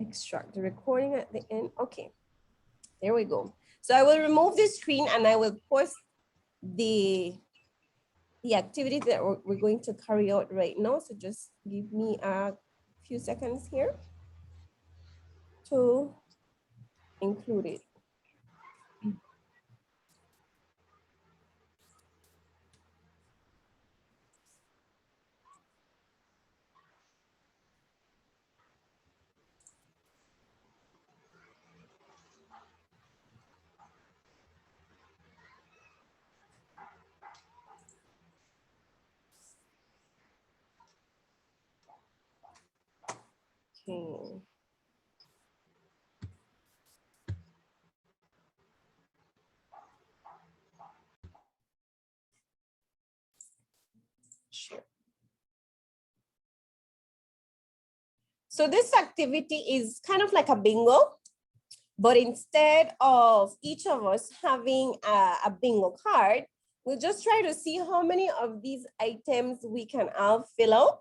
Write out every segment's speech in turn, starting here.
Extract the recording at the end. Okay, there we go. So I will remove the screen and I will post the activity that we're going to carry out right now. So just give me a few seconds here to include it. Okay. Sure. So this activity is kind of like a bingo, but instead of each of us having a bingo card, we'll just try to see how many of these items we can all fill out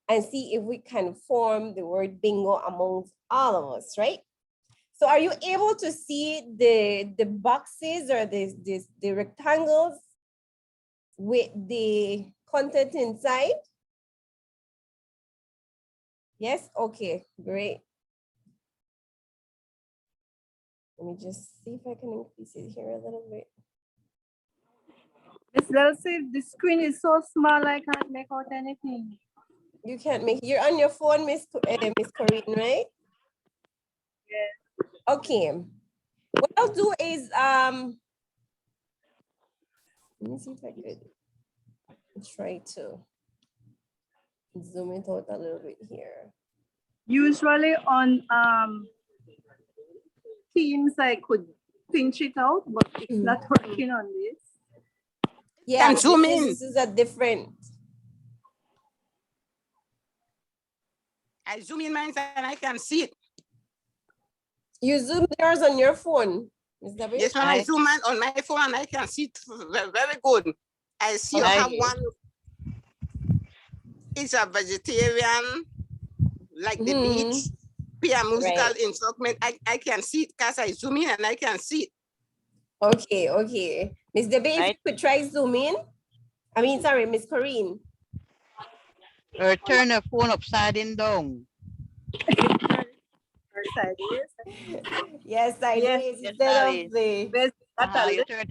and see if we can form the word bingo amongst all of us, right? So are you able to see the boxes or the rectangles with the content inside? Yes, okay, great. Let me just see if I can increase it here a little bit. Miss Elsie, the screen is so small I can't make out anything. You can't make, you're on your phone, Miss Corinne, right? Yeah. Okay. What I'll do is, let me see if I could try to zoom it out a little bit here. Usually on Teams I could pinch it out, but it's not working on this. Yeah, Can zoom in. this is a different. I zoom in mine and I can see it. You zoom yours on your phone, Ms. W? Yes, when I zoom on my phone and I can see it very good. I see you have one. It's a vegetarian, like the beach. Be a musical instrument. I can see it because I zoom in and I can see it. Okay, okay. Ms. Debbie, if you could try zoom in. I mean, sorry, Miss Corinne. Or turn the phone upside down. Yes, I Yes, did. Instead of the You turn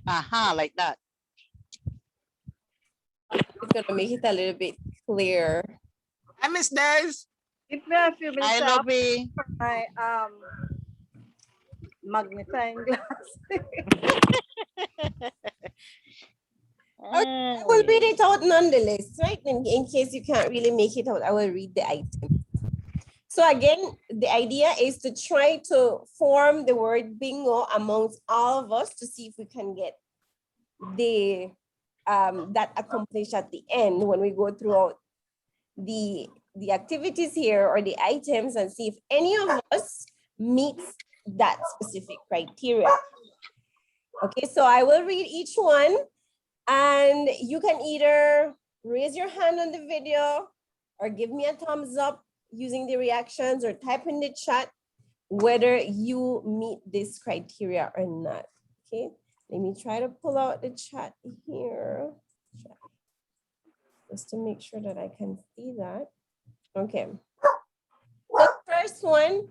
like that. It's gonna make it a little bit clear. I miss Des. Give me a few minutes. I love it. My magnifying glass. I will read it out nonetheless, right? In case you can't really make it out, I will read the item. So again, the idea is to try to form the word bingo amongst all of us to see if we can get the that accomplished at the end when we go throughout the activities here or the items and see if any of us meets that specific criteria. Okay, so I will read each one and you can either raise your hand on the video or give me a thumbs up using the reactions or type in the chat whether you meet this criteria or not. Okay, let me try to pull out the chat here just to make sure that I can see that. Okay, so the first one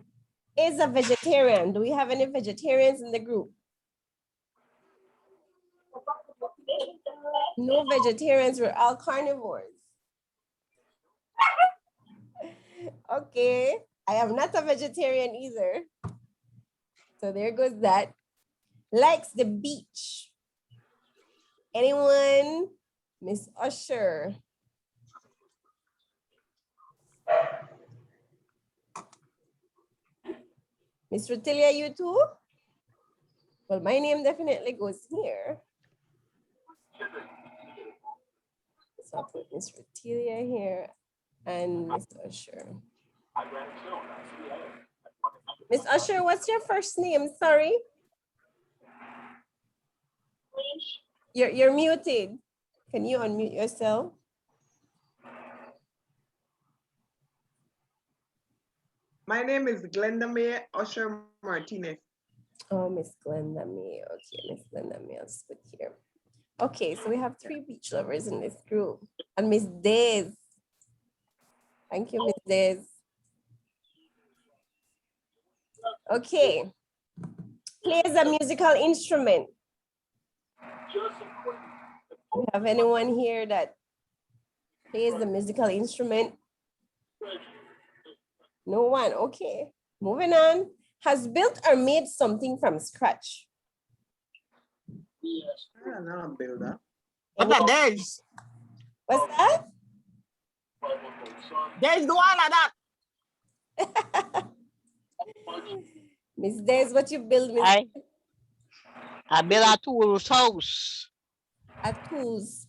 is a vegetarian. Do we have any vegetarians in the group? No vegetarians, we're all carnivores. Okay, I am not a vegetarian either. So there goes that. Likes the beach. Anyone? Miss Usher. Miss Rotilia, you too? Well, my name definitely goes here. So I'll put Miss Rotilia here and Miss Usher. Miss Usher, what's your first name? Sorry. You're muted. Can you unmute yourself? My name is Glenda May Usher Martinez. Oh, Miss Glenda May. Okay, Miss Glenda May. I'll just put here. Okay, so we have 3 beach lovers in this group. And Miss Days. Thank you, Miss Days. Okay. Plays a musical instrument. We have anyone here that plays the musical instrument? No one. Okay. Moving on. Has built or made something from scratch. I'm not a builder. What are days? What's that? Days do all of that. Miss Days, what you build, Miss? I built a tool's house. A tools.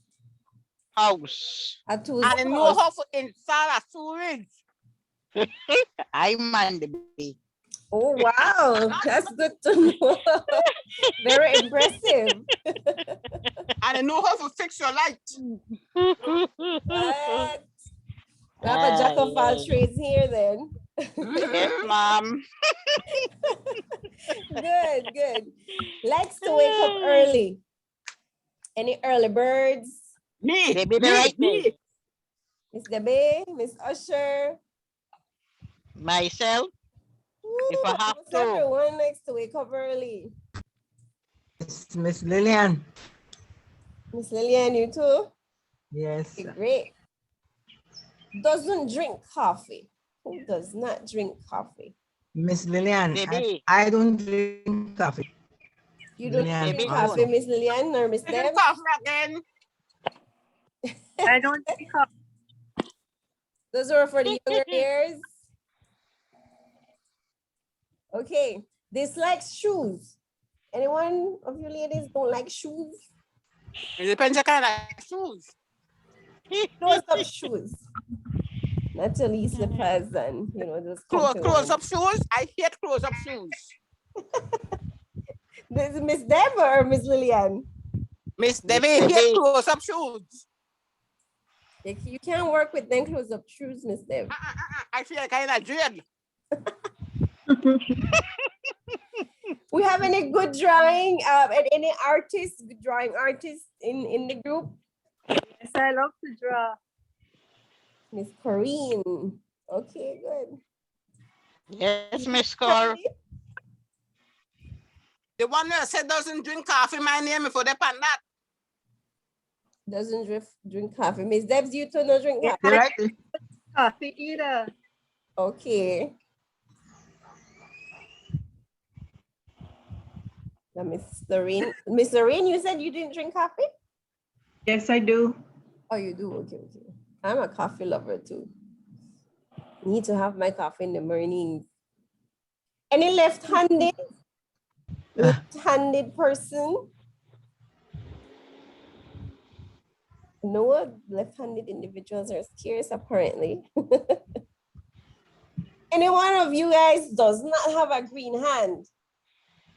House. A tools. And I know how to install a storage. I man the big. Oh, wow. That's good to know. Very impressive. And I know how to fix your light. What? We have a jack of all trades here then. Yes, ma'am. Good, good. Likes to wake up early. Any early birds? Me, They be the right me. Miss Debbie, Miss Usher. Myself. If I have almost to. everyone likes to wake up early. It's Miss Lillian. Miss Lillian, you too? Yes. Okay, great. Doesn't drink coffee. Who does not drink coffee? Miss Lillian, Baby. I don't drink coffee. You don't Lillian, drink also. coffee, Miss Lillian or Miss I Deb? drink coffee again. I don't drink coffee. Those are for the younger years. Okay. Dislikes shoes. Anyone of you ladies don't like shoes? It depends on kind of shoes. Close up shoes. Not only slippers and those comfy Close ones. up shoes. I hate close up shoes. This is Miss Deb or Miss Lillian? Miss Debbie hate Debbie. close up shoes. You can't work with them close up shoes, Miss Deb. I feel kind of dread. We have any good drawing and any artists, good drawing artists in the group? Yes, I love to draw. Miss Corinne. Okay, good. Yes, Miss Cor. The one that said doesn't drink coffee, my name before they pan that. Doesn't drink coffee. Miss Debs, you too no drink Yeah, coffee. Right? coffee either. Okay. Now, Miss Lorraine. Miss Lorraine, you said you didn't drink coffee? Yes, I do. Oh, you do? Okay, okay. I'm a coffee lover too. Need to have my coffee in the morning. Any left-handed? Left-handed person? No, left-handed individuals are scarce apparently. Any one of you guys does not have a green hand?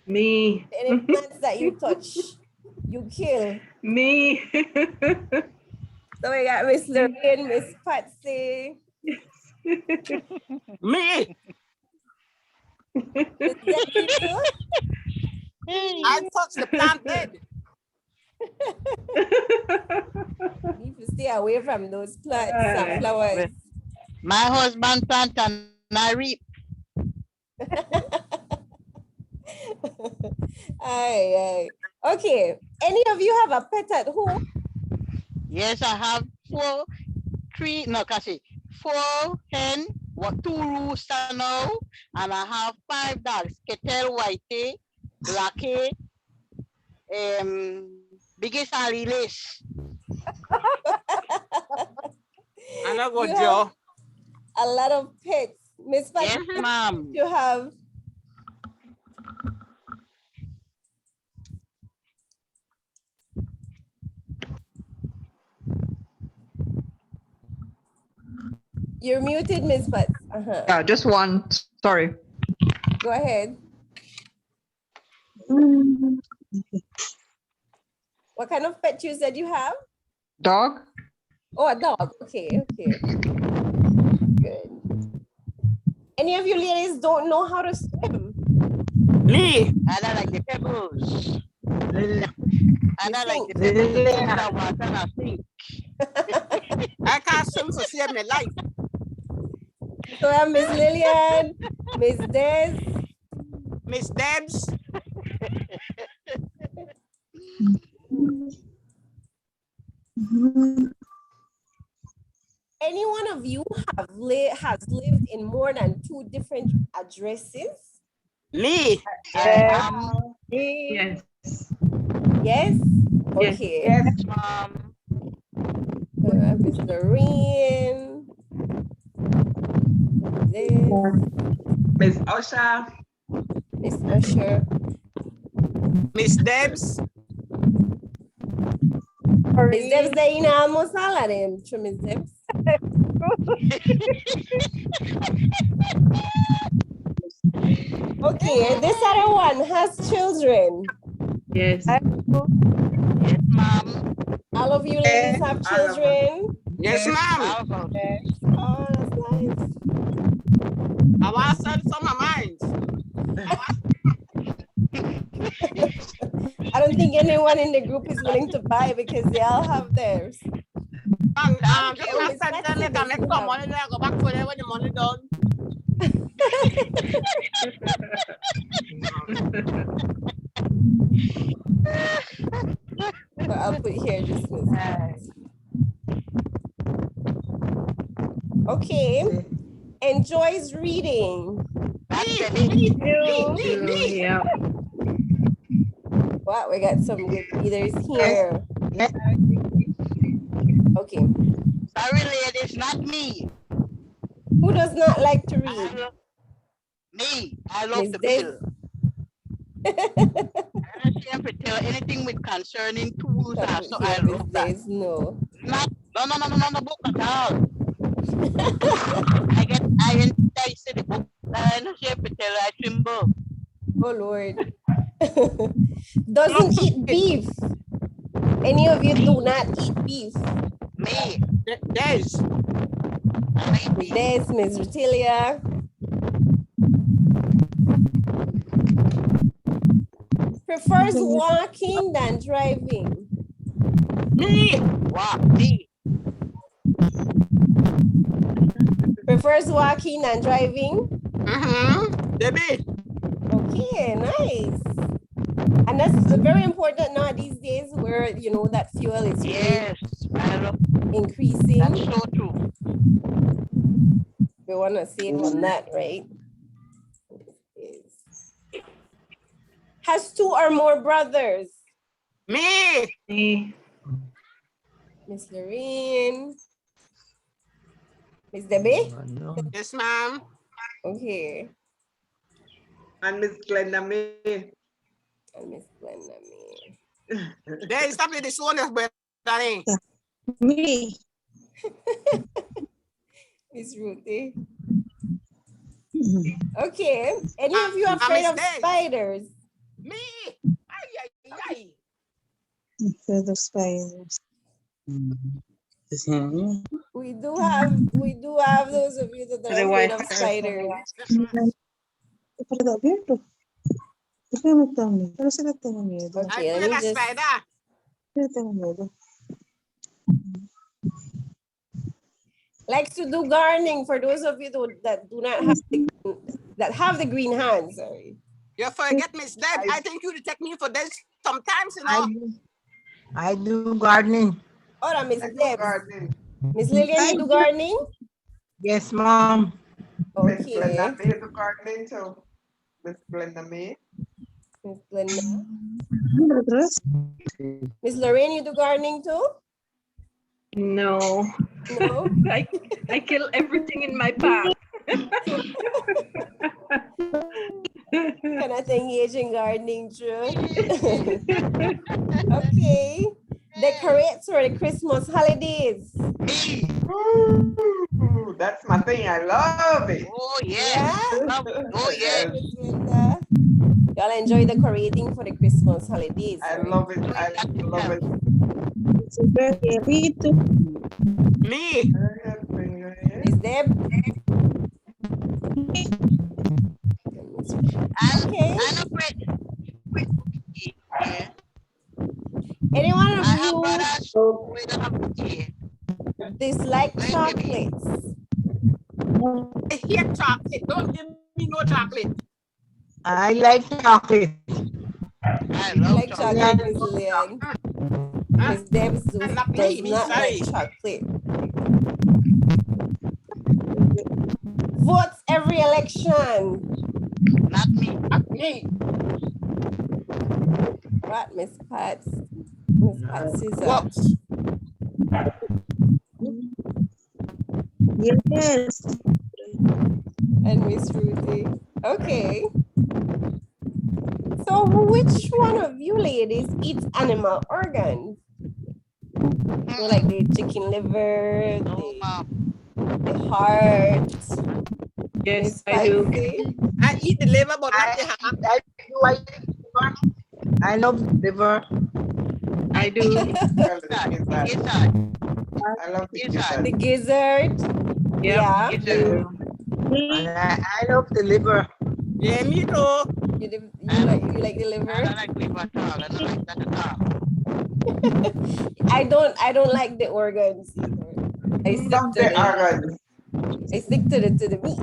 Me. Any plants that you touch, you kill. Me. So we got Miss Lorraine, Miss Patsy. Me, Miss Jackie too? I touch the plant dead. You need to stay away from those plants and flowers. My husband plant and I reap. Aye. Okay. Any of you have a pet at home? Yes, I have 4 hen, 2 rooster now, and I have 5 dogs, Kettle, Whitey, Blackie, biggest and release. And I go, You have Joe. a lot of pets. Miss Patsy, Yes, ma'am. you have. You're muted, Miss Patsy. Yeah, just one. Sorry. Go ahead. What kind of pet you said you have? Dog? Oh, a dog. Okay. Good. Any of you ladies don't know how to swim? Me. I don't like the pebbles. Lil- I don't like the think? pebbles in Lilian. the water and I sink. I can't swim for save my life. So I have Miss Lillian, Miss Des, Miss Debs. any one of you has lived in more than 2 different addresses? Me. Yes. Yes? Yes. Okay. Yes. Miss Lorraine. This, Miss Usher. Miss Usher. Miss Debs. Miss Debs, they in almost all of them. True, Miss Debs. Okay, this other one has children. Yes. Yes, ma'am. All of you ladies have all of us. children. Yes, ma'am. Oh, that's nice. I want to sell some of mine. I don't think anyone in the group is willing to buy because they all have theirs. Just want to send them and make some money there. Go back for them when the money done. So I'll put here just Miss. Okay. Enjoys reading. Yeah. Wow, we got some good readers here. Yes. Okay. Sorry, ladies, not me. Who does not like to read? Me. I love Miss the Des? bill. I don't have to tell anything with concerning tools. I'll So put I here, Miss love that. Des, no. Not, no book at all. I say the book. I don't have to tell I tremble. Oh Lord. Doesn't eat beef. Any of you do not eat beef? Me. Des. Miss Des, Miss Rutilia. Prefers walking than driving. Me. Wow, me. Prefers walking than driving. Debbie. Okay, nice. And that's very important now these days where, you know, that fuel is Yes, I love increasing. that's so true. We want to save on that, right? Has 2 or more brothers. Me. Me. Miss Lorraine. Miss Debbie? No. Yes, ma'am. Okay. And Miss Glenda May. And Miss Glenda May. There, stop with this one, darling. Me. Miss Ruthie. Okay. Any of you afraid of spiders? Me. Ay. Afraid of spiders. We do have those of you that are afraid of spiders. Pero abierto. ¿Por qué no está miedo? Pero sí le tengo miedo. Okay, I let feel me a just. spider. Sí le tengo miedo. Likes to do gardening for those of you that do not have the green hands. Sorry. You forget Miss Deb. I think you take me for this sometimes, you know. I do gardening. Hold on, Miss I do Deb. gardening. Miss Lillian, you do gardening? Yes, Mom. Miss Okay. Glenda May do gardening too. Miss Glenda May. Miss Glenda. ¿Otros? Miss Lorraine, you do gardening too? No. No? I kill everything in my path. Cannot engage in gardening, true? Okay. Decorates for the Christmas holidays. Ooh, that's my thing. I love it. Oh, yes. Yeah? Oh, yes. Miss Linda. Y'all enjoy decorating for the Christmas holidays. I right? love it. I love it. Super viejito. Me. Miss Deb? Okay. I'm afraid. Yeah. Any one of I have you brothers who don't have yeah. dislike Thank you, baby. chocolates? I hate chocolate. Don't give me no chocolate. I like chocolate. I You love like chocolate. chocolate, Miss Lillian. Ah, Miss Debs not does me, not like sorry. chocolate. Votes every election. Not me. Not me. What, Miss Pat? Miss Pat Caesar. What? Yes. And Miss Ruthie. Okay. So which one of you ladies eats animal organs? So like the chicken liver, No, mom. the heart. Yes, Miss I do. Patsy. I eat the liver, but not I, the heart. I love liver. I do. Well, the Inside. gizzard. Inside. I love the Inside. The gizzard. gizzard. Yep, Yeah. I Inside. do. And I love the liver. Yeah, me too. You like the I liver? don't like liver at all. I don't like that at all. I don't like the organs either. I stick Love to the the organs. meat.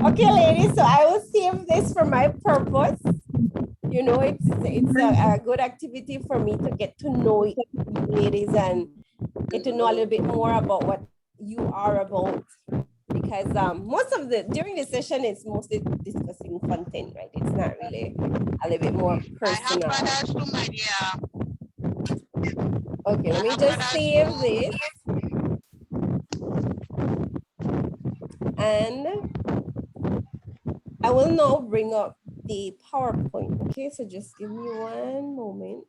Okay, ladies, so I will save this for my purpose. You know, it's a good activity for me to get to know you ladies and get to know a little bit more about what you are about. Because most of during the session, it's mostly discussing content, right? It's not really a little bit more I have personal. brothers too, my dear. Okay, let I me have just brothers save too. this. And I will now bring up the PowerPoint. Okay, so just give me one moment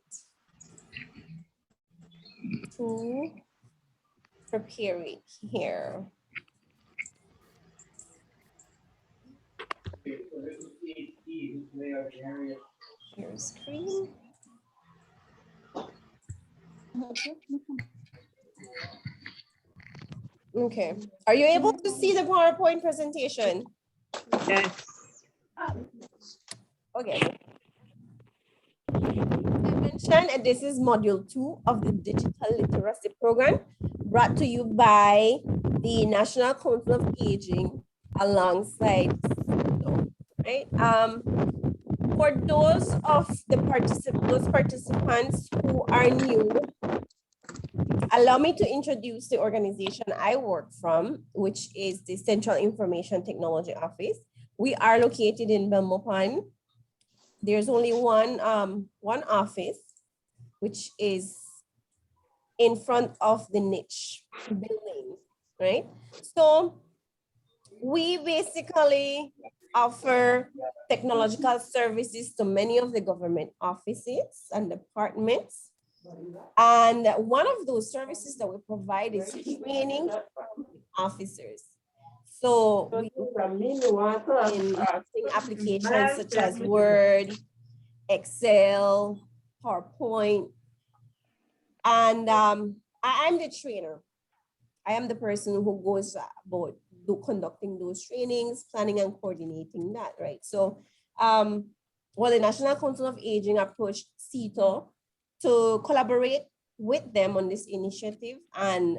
to prepare it here. Share screen. Okay, are you able to see the PowerPoint presentation? Yes. Okay. I mentioned this is module 2 of the digital literacy program brought to you by the National Council of Aging alongside CITO, right? For those of those participants who are new, allow me to introduce the organization I work from, which is the Central Information Technology Office. We are located in Belmopan. There's only one office, which is in front of the niche building, right? So we basically offer technological services to many of the government offices and departments. And one of those services that we provide is training officers. So we in using applications such as Word, Excel, PowerPoint, and I'm the trainer. I am the person who goes about conducting those trainings, planning and coordinating that, right? So, well, the National Council of Aging approached CITO to collaborate with them on this initiative. And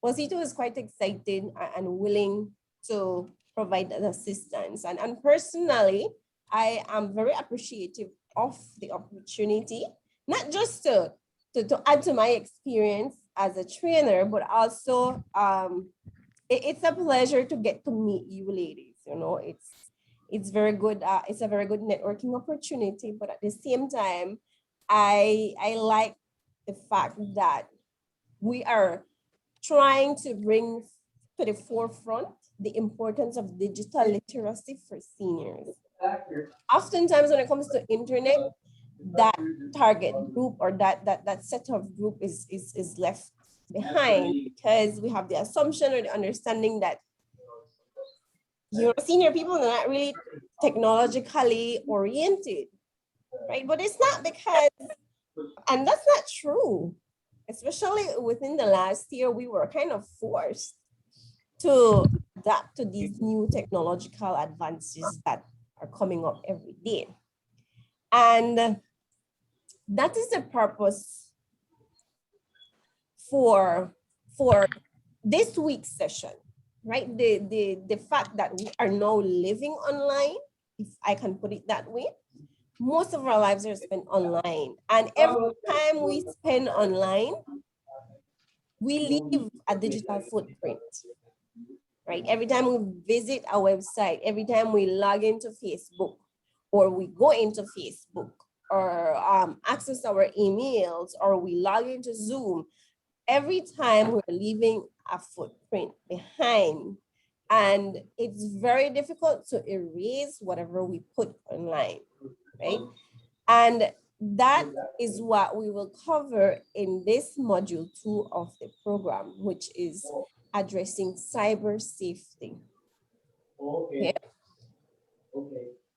well, CITO is quite excited and willing to provide that assistance. And personally, I am very appreciative of the opportunity, not just to add to my experience as a trainer, but also it's a pleasure to get to meet you ladies. You know, it's very good. It's a very good networking opportunity, but at the same time, I like the fact that we are trying to bring to the forefront the importance of digital literacy for seniors. Oftentimes when it comes to internet, that target group or that set of group is left behind because we have the assumption or the understanding that senior people are not really technologically oriented, right? But it's not because, and that's not true, especially within the last year, we were kind of forced to adapt to these new technological advances that are coming up every day. And that is the purpose for this week's session, right? The fact that we are now living online, if I can put it that way. Most of our lives are spent online. And every time we spend online, we leave a digital footprint, right? Every time we visit our website, every time we log into Facebook, or we go into Facebook, or access our emails, or we log into Zoom, every time we're leaving a footprint behind. And it's very difficult to erase whatever we put online, right? And that is what we will cover in this module 2 of the program, which is addressing cyber safety. Okay.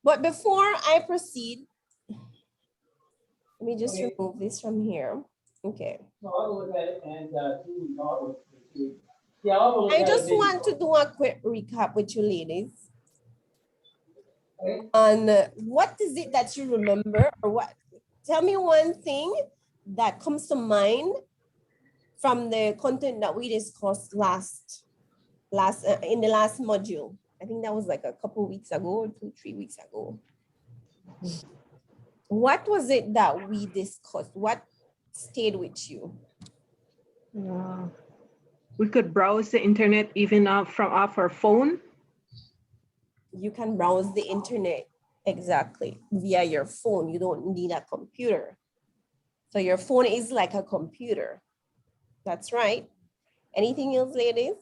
But before I proceed, let me just remove this from here. Okay. I just want to do a quick recap with you ladies. And what is it that you remember, or what? Tell me one thing that comes to mind from the content that we discussed in the last module. I think that was like a couple weeks ago, or 2-3 weeks ago. What was it that we discussed? What stayed with you? We could browse the internet even off our phone. You can browse the internet, exactly, via your phone. You don't need a computer. So your phone is like a computer. That's right. Anything else, ladies?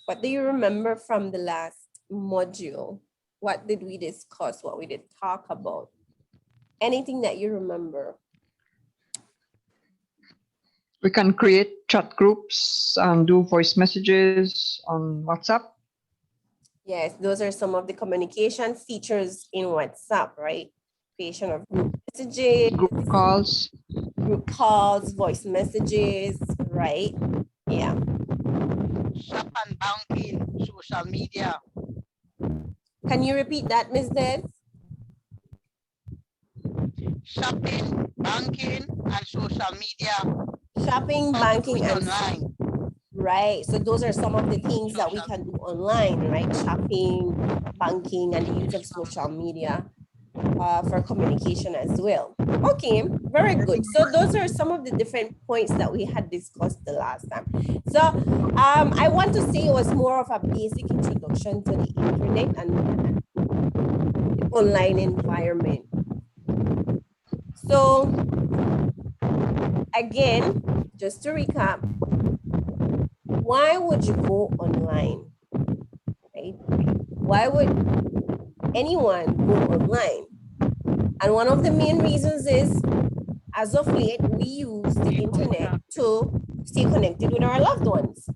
What do you remember from the last module? What did we discuss? What we did talk about? Anything that you remember? We can create chat groups and do voice messages on WhatsApp. Yes, those are some of the communication features in WhatsApp, right? Creation of group messages, group calls, voice messages, right? Yeah. Shop and banking, social media. Can you repeat that, Ms. Des? Shopping, banking, and social media. Shopping, banking, and online. Right. So those are some of the things that we can do online, right? Shopping, banking, and the use of social media for communication as well. Okay, very good. So those are some of the different points that we had discussed the last time. So I want to say it was more of a basic introduction to the internet and the online environment. So again, just to recap, why would you go online, right? Why would anyone go online? And one of the main reasons is, as of late, we use the internet to stay connected with our loved ones.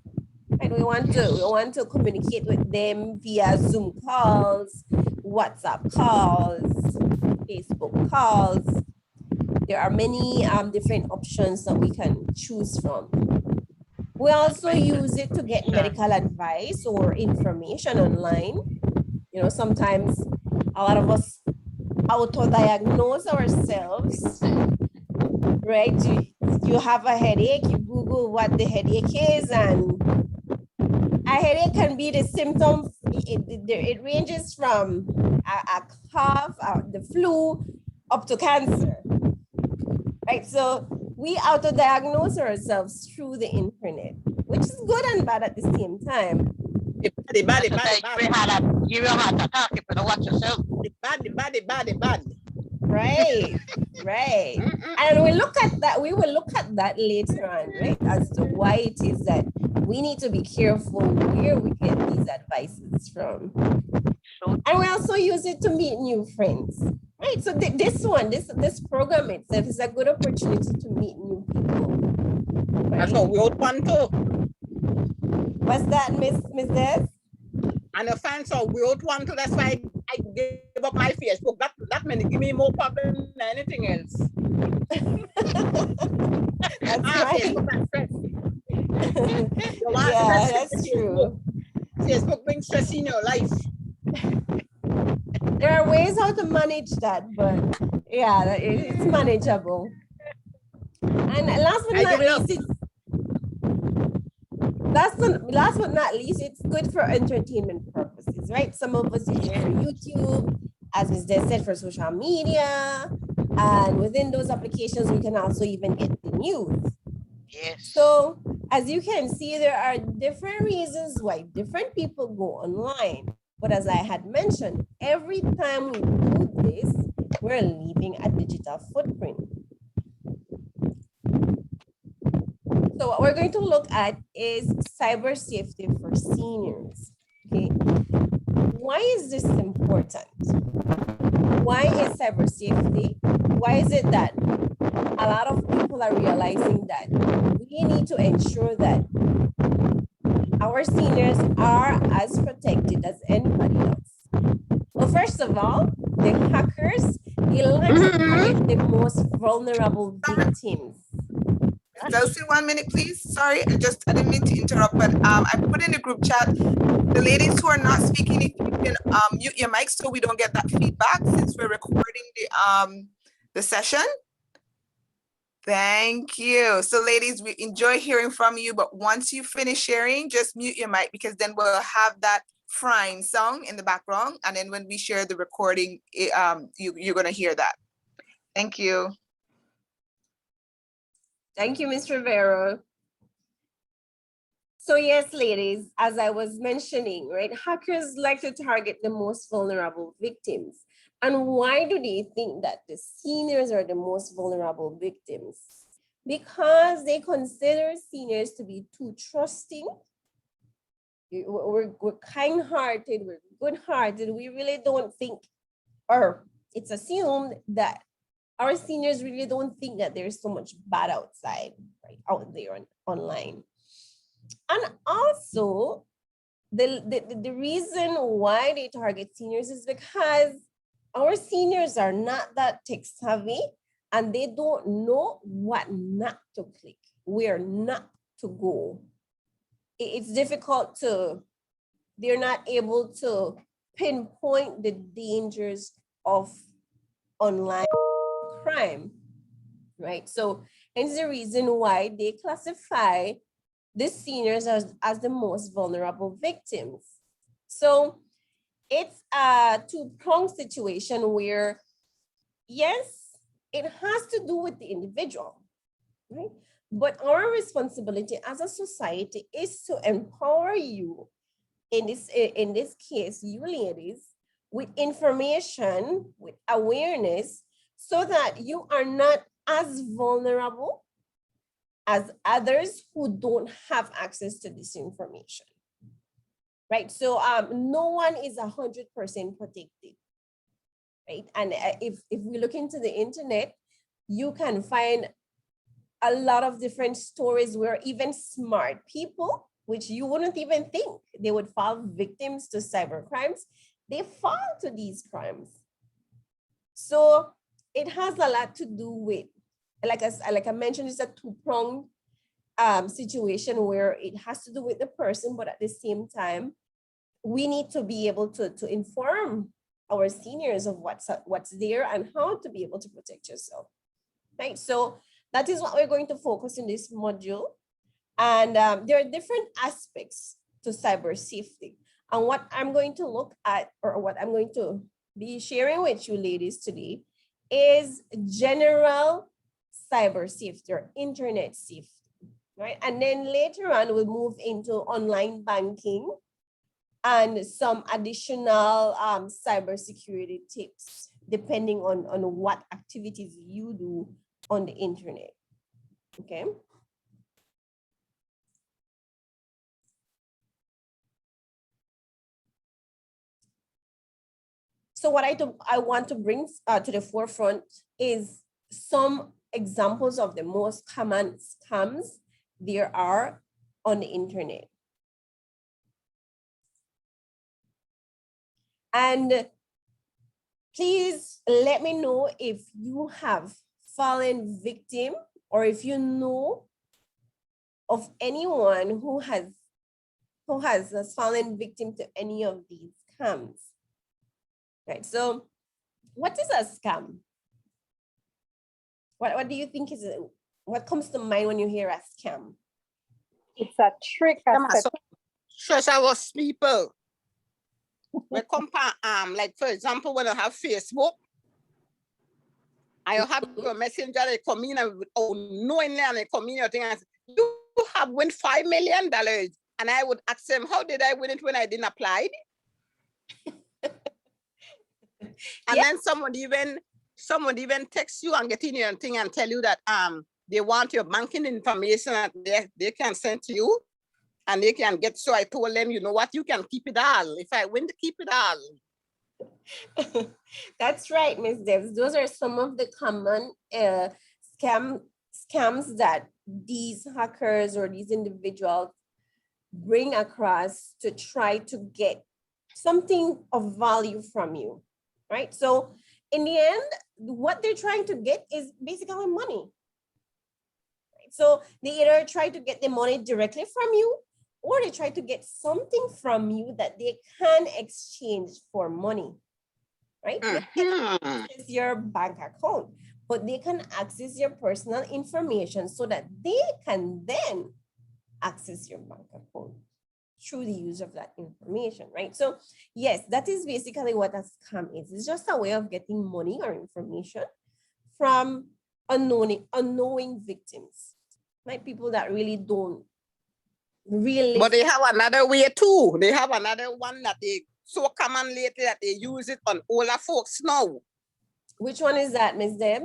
And we want to communicate with them via Zoom calls, WhatsApp calls, Facebook calls. There are many different options that we can choose from. We also use it to get medical advice or information online. You know, sometimes a lot of us auto-diagnose ourselves, right? You have a headache, you Google what the headache is, and a headache can be the symptom. It ranges from a cough, the flu, up to cancer, right? So we auto-diagnose ourselves through the internet, which is good and bad at the same time. The bad. Give you a heart attack if you don't watch yourself. The bad. Right, right. And we will look at that later on, right? As to why it is that we need to be careful where we get these advices from. And we also use it to meet new friends, right? So this program itself is a good opportunity to meet new people. Right? That's how we all want to. What's that, Miss Des? And I find so we all want to. That's why I give give up my Facebook. That may give me more problem than anything else. That's right. Facebook and stress. Yeah, that's true. Facebook brings stress in your life. There are ways how to manage that, but yeah, it's manageable. And last but not least, last but not least, it's good for entertainment purposes, right? Some of us use it for YouTube, as Ms. Des said, for social media, and within those applications, we can also even get the news. Yes. So as you can see, there are different reasons why different people go online. But as I had mentioned, every time we do this, we're leaving a digital footprint. So what we're going to look at is cyber safety for seniors. Okay, why is this important? Why is cyber safety? Why is it that a lot of people are realizing that we need to ensure that our seniors are as protected as anybody else? Well, first of all, the hackers, they like to target the most vulnerable victims. Chelsea, 1 minute, please. Sorry, I didn't mean to interrupt, but I put in the group chat, the ladies who are not speaking, if you can mute your mic so we don't get that feedback since we're recording the session. Thank you. So ladies, we enjoy hearing from you, but once you finish sharing, just mute your mic because then we'll have that frying song in the background. And then when we share the recording, you're gonna hear that. Thank you. Thank you, Ms. Rivero. So yes, ladies, as I was mentioning, right, hackers like to target the most vulnerable victims. And why do they think that the seniors are the most vulnerable victims? Because they consider seniors to be too trusting. We're kind-hearted, we're good-hearted. We really don't think, or it's assumed that our seniors really don't think that there's so much bad outside, right, out there online. And also, the reason why they target seniors is because our seniors are not that tech savvy and they don't know what not to click, where not to go. It's difficult they're not able to pinpoint the dangers of online crime, right? So hence the reason why they classify the seniors as the most vulnerable victims. So it's a two-pronged situation where, yes, it has to do with the individual, right? But our responsibility as a society is to empower you, in this case, you ladies, with information, with awareness, so that you are not as vulnerable as others who don't have access to this information, right? So no one is 100% protected, right? And if we look into the internet, you can find a lot of different stories where even smart people, which you wouldn't even think they would fall victims to cyber crimes, they fall to these crimes. So it has a lot to do with, like I mentioned, it's a two-pronged situation where it has to do with the person, but at the same time, we need to be able to inform our seniors of what's there and how to be able to protect yourself, right? So that is what we're going to focus in this module. And there are different aspects to cyber safety. And what I'm going to look at, or what I'm going to be sharing with you ladies today, is general cyber safety or internet safety, right? And then later on, we'll move into online banking and some additional cybersecurity tips, depending on what activities you do on the internet, okay? So what I want to bring to the forefront is some examples of the most common scams there are on the internet. And Please let me know if you have fallen victim or if you know of anyone who has fallen victim to any of these scams. Right. So what is a scam? What do you think is it? What comes to mind when you hear a scam? It's a trick. Treacherous people. We compare like for example, when I have Facebook, I have a messenger they come in and knowingly and they come in and say, you have won $5 million. And I would ask them, how did I win it when I didn't apply? And then someone even text you and get in your thing and tell you that they want your banking information that they can send to you and they can get. So I told them, you know what, you can keep it all. If I win, to keep it all. That's right, Ms. Debs. Those are some of the common scams that these hackers or these individuals bring across to try to get something of value from you, right? So in the end, what they're trying to get is basically money. Right? So they either try to get the money directly from you or they try to get something from you that they can exchange for money, right? They can access your bank account, but they can access your personal information so that they can then access your bank account through the use of that information, right? So yes, that is basically what a scam is. It's just a way of getting money or information from unknowing victims, like people that really don't really. But they have another way too. They have another one that they so common lately that they use it on older folks now. Which one is that, Ms. Deb?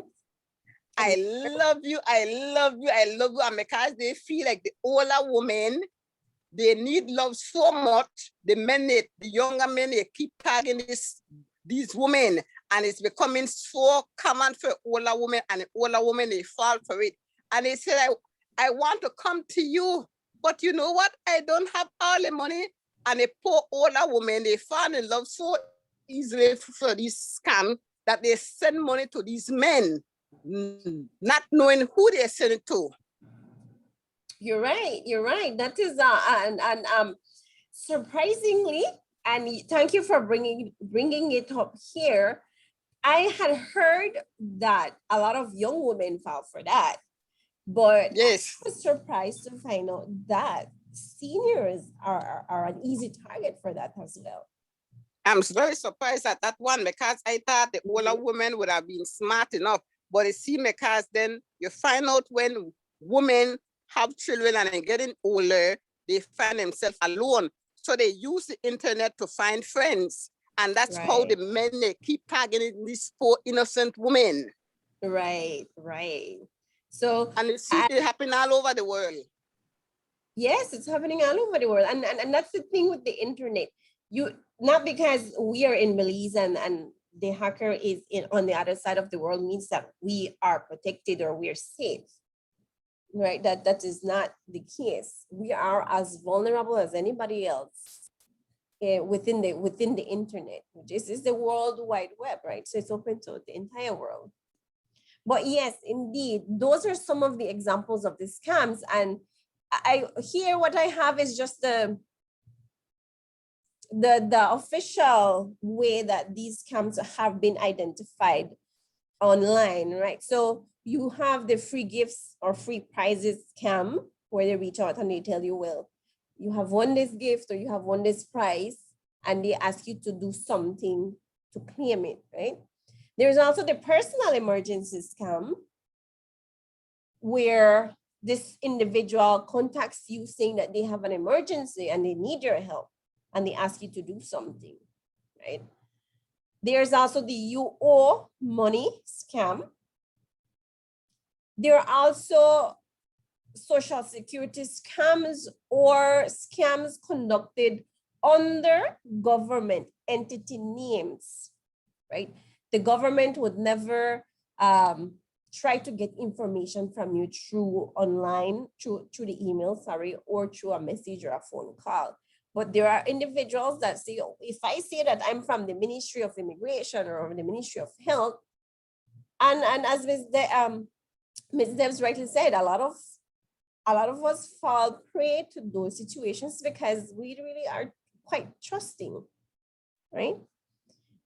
I love you, and because they feel like the older women, they need love so much. The younger men, they keep tagging these women, and it's becoming so common for older women, and the older women, they fall for it. And they say, I want to come to you, but you know what? I don't have all the money. And the poor older women, they fall in love so easily for this scam that they send money to these men, not knowing who they're sending to. You're right. That is surprisingly, and thank you for bringing it up here. I had heard that a lot of young women fall for that, but yes, I was surprised to find out that seniors are an easy target for that as well. I'm very surprised at that one because I thought the older women would have been smart enough, but it seems because then you find out when women have children and they're getting older, they find themselves alone. So they use the internet to find friends. And that's how the men, they keep targeting these poor innocent women. Right. So, and you see it happen all over the world. Yes, it's happening all over the world. And that's the thing with the internet. Not because we are in Belize and the hacker is on the other side of the world means that we are protected or we're safe. Right? That is not the case. We are as vulnerable as anybody else within the internet, which is the World Wide Web, right? So it's open to the entire world. But yes, indeed, those are some of the examples of the scams. And what I have is just the official way that these scams have been identified online, right? So you have the free gifts or free prizes scam where they reach out and they tell you, well, you have won this gift or you have won this prize, and they ask you to do something to claim it, right? There's also the personal emergency scam where this individual contacts you saying that they have an emergency and they need your help and they ask you to do something, right? There's also the you owe money scam. There are also social security scams or scams conducted under government entity names, right? The government would never try to get information from you through online, through the email, or through a message or a phone call. But there are individuals that say, oh, if I say that I'm from the Ministry of Immigration or the Ministry of Health, and as Ms. Debs rightly said, a lot of us fall prey to those situations because we really are quite trusting, right?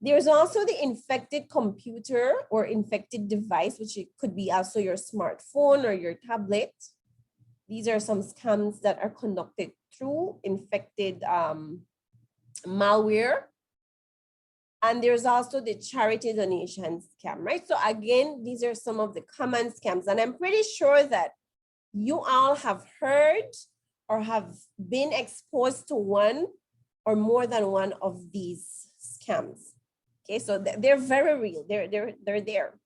There's also the infected computer or infected device, which it could be also your smartphone or your tablet. These are some scams that are conducted through infected malware. And there's also the charity donation scam, right? So again, these are some of the common scams. And I'm pretty sure that you all have heard or have been exposed to one or more than one of these scams. Okay, so they're very real. They're there.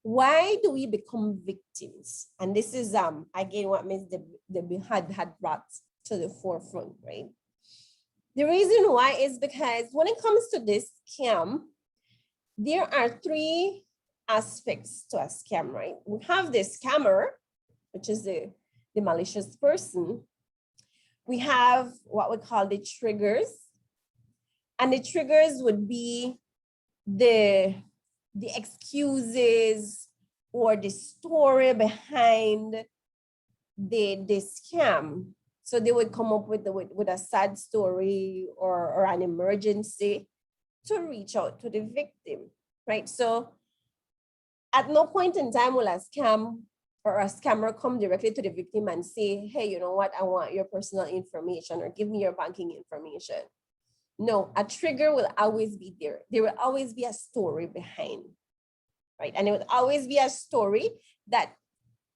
Why do we become victims? And this is again what Ms. Debbie had brought to the forefront, right? The reason why is because when it comes to this scam, there are three aspects to a scam, right? We have the scammer, which is the malicious person. We have what we call the triggers. And the triggers would be the excuses or the story behind the scam. So they would come up with a sad story or an emergency to reach out to the victim, right? So at no point in time will a scam or a scammer come directly to the victim and say, hey, you know what, I want your personal information or give me your banking information. No, a trigger will always be there. There will always be a story behind, right? And it will always be a story that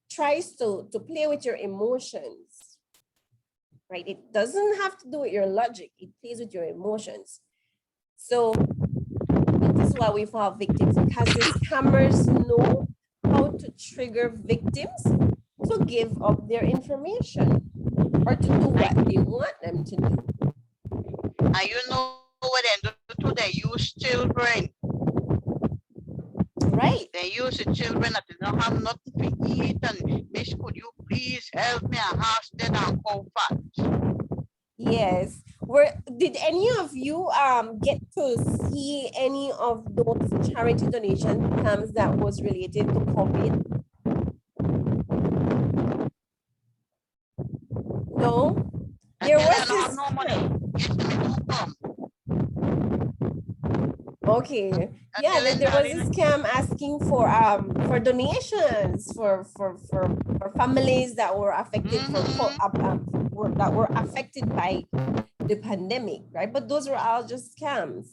tries to play with your emotions, right? It doesn't have to do with your logic. It plays with your emotions. So this is why we fall victims, because the scammers know how to trigger victims to give up their information or to do what they want them to do. And you know what they do too? They use children. Right. They use the children that they don't have nothing to eat. And Miss, could you please help me? I have stead and cow fat. Yes. Did any of you get to see any of those charity donation scams that was related to COVID? No. There was this. No money. Yes, me do come. Okay. Yeah, there was a scam asking for donations for families that were affected that were affected by the pandemic, right? But those were all just scams.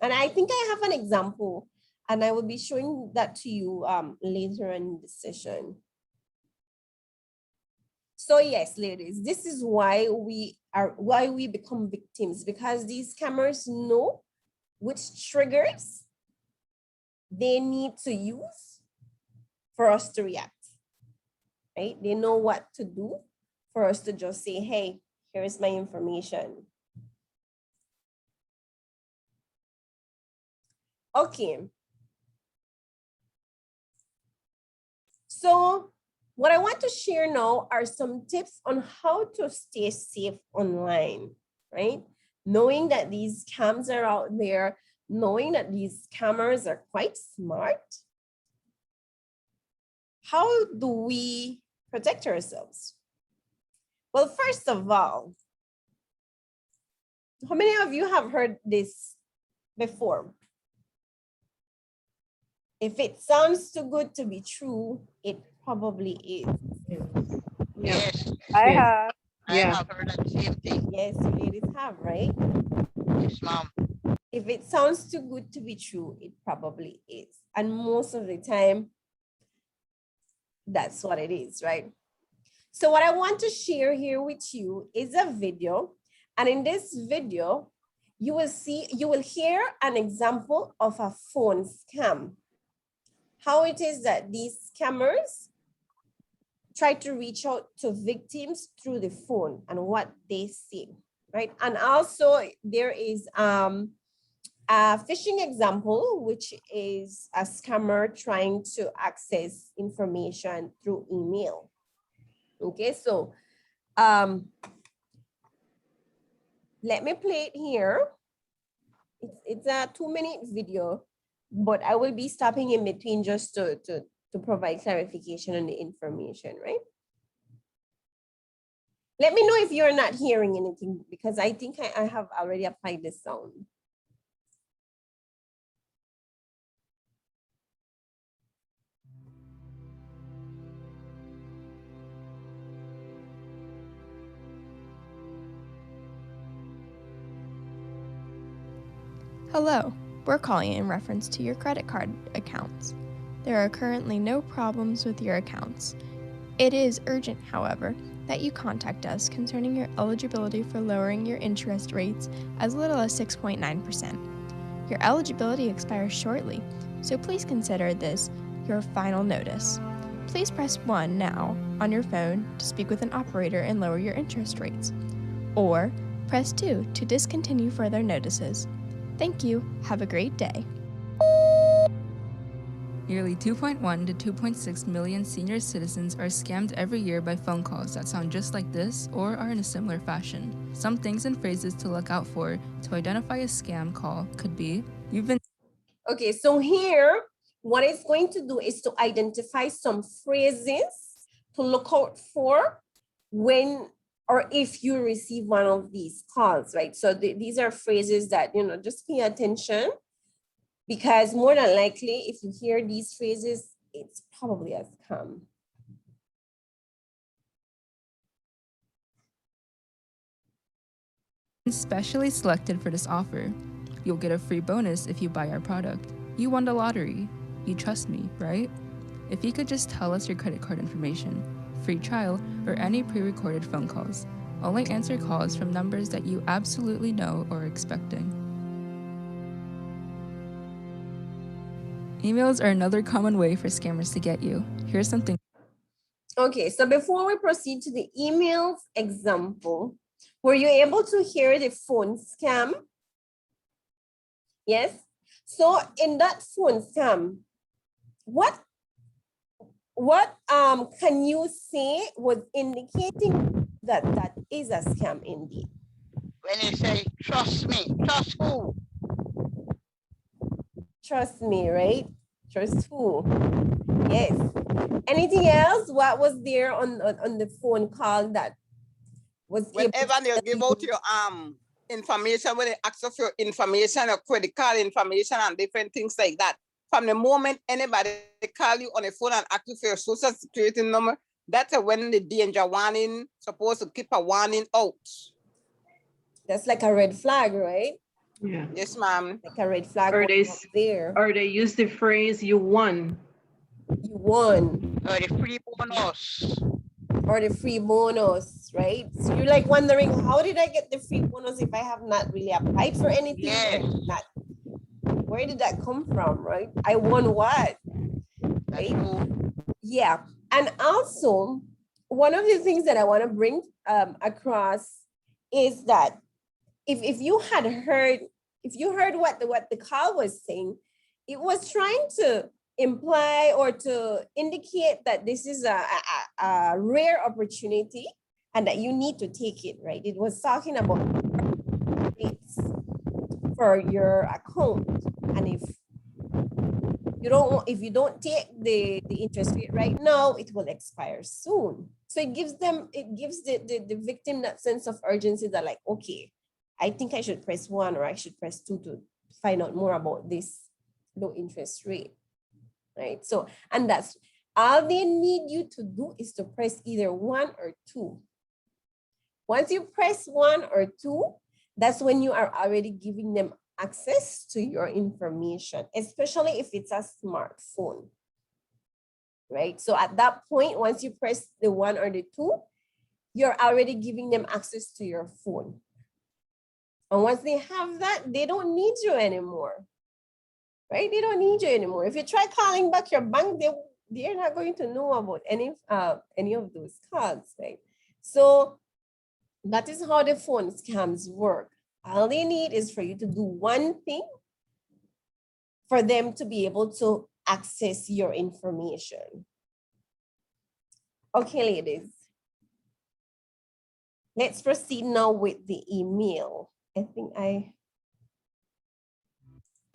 And I think I have an example, and I will be showing that to you later in the session. So yes, ladies, this is why we become victims, because these scammers know which triggers they need to use for us to react, right? They know what to do for us to just say, hey, here's my information. Okay. So what I want to share now are some tips on how to stay safe online, right? Knowing that these scams are out there, knowing that these scammers are quite smart. How do we protect ourselves? Well, first of all, how many of you have heard this before? If it sounds too good to be true, it probably is. Yes. I have. I have heard that same thing. Yes, you ladies have, right? Yes, ma'am. If it sounds too good to be true, it probably is. And most of the time, that's what it is, right? So what I want to share here with you is a video. And in this video, you will hear an example of a phone scam. How it is that these scammers try to reach out to victims through the phone and what they see, right? And also there is a phishing example, which is a scammer trying to access information through email. Okay, so let me play it here. It's a 2-minute video, but I will be stopping in between just to provide clarification on the information, right? Let me know if you're not hearing anything, because I think I have already applied the sound. Hello, we're calling in reference to your credit card accounts. There are currently no problems with your accounts. It is urgent, however, that you contact us concerning your eligibility for lowering your interest rates as little as 6.9%. Your eligibility expires shortly, so please consider this your final notice. Please press 1 now on your phone to speak with an operator and lower your interest rates, or press 2 to discontinue further notices. Thank you. Have a great day. Nearly 2.1 to 2.6 million senior citizens are scammed every year by phone calls that sound just like this or are in a similar fashion. Some things and phrases to look out for to identify a scam call could be, you've been... Okay, so here, what it's going to do is to identify some phrases to look out for when or if you receive one of these calls, right? So these are phrases that, you know, just pay attention, because more than likely, if you hear these phrases, it's probably a scam. Specially selected for this offer. You'll get a free bonus if you buy our product. You won the lottery. You trust me, right? If you could just tell us your credit card information, free trial, or any pre-recorded phone calls. Only answer calls from numbers that you absolutely know or are expecting. Emails are another common way for scammers to get you. Here's something. Okay, so before we proceed to the emails example, were you able to hear the phone scam? Yes. So in that phone scam, what can you say was indicating that that is a scam indeed? When you say, trust me, trust who? Trust me, right? Trust who? Yes. Anything else? What was there on the phone call that was whenever they give out your information, when they ask for your information, your credit card information and different things like that, from the moment anybody call you on the phone and ask you for your social security number, that's when the danger warning supposed to keep a warning out. That's like a red flag, right? Yeah. Yes, ma'am. Like a red flag there. Or they use the phrase, you won. You won. Or the free bonus. Or the free bonus, right? So you're like wondering, how did I get the free bonus if I have not really applied for anything? Yes. Where did that come from, right? I won what? Right? Yeah. And also, one of the things that I want to bring across is that if you heard what the call was saying, it was trying to imply or to indicate that this is a rare opportunity and that you need to take it, right? It was talking about rates for your account, and if you don't take the interest rate right now, it will expire soon. So it gives the victim that sense of urgency that, like, okay, I think I should press 1 or I should press 2 to find out more about this low interest rate, right? So, and that's all they need you to do is to press either 1 or 2. Once you press 1 or 2, that's when you are already giving them access to your information, especially if it's a smartphone, right? So at that point, once you press the 1 or the 2, you're already giving them access to your phone. And once they have that, they don't need you anymore, right? They don't need you anymore. If you try calling back your bank, they're not going to know about any of those cards, right? So that is how the phone scams work. All they need is for you to do one thing, for them to be able to access your information. Okay, ladies. Let's proceed now with the email.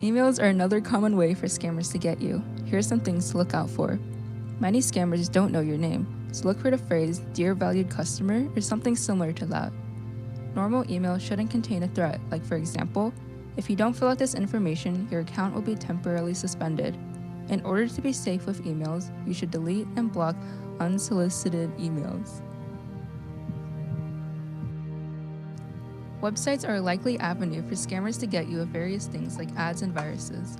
Emails are another common way for scammers to get you. Here are some things to look out for. Many scammers don't know your name, so look for the phrase, "Dear valued customer," or something similar to that. Normal email shouldn't contain a threat, like for example, if you don't fill out this information, your account will be temporarily suspended. In order to be safe with emails, you should delete and block unsolicited emails. Websites are a likely avenue for scammers to get you with various things like ads and viruses.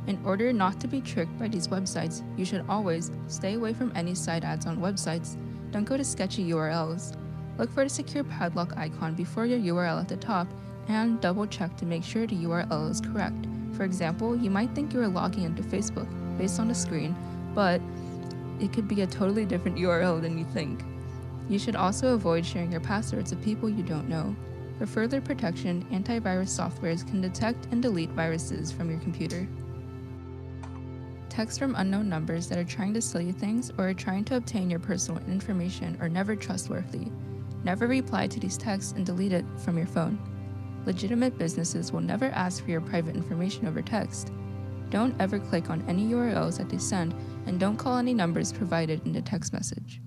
In order not to be tricked by these websites, you should always stay away from any side ads on websites. Don't go to sketchy URLs. Look for the secure padlock icon before your URL at the top and double check to make sure the URL is correct. For example, you might think you are logging into Facebook based on the screen, but it could be a totally different URL than you think. You should also avoid sharing your passwords with people you don't know. For further protection, antivirus softwares can detect and delete viruses from your computer. Texts from unknown numbers that are trying to sell you things or are trying to obtain your personal information are never trustworthy. Never reply to these texts and delete it from your phone. Legitimate businesses will never ask for your private information over text. Don't ever click on any URLs that they send, and don't call any numbers provided in the text message.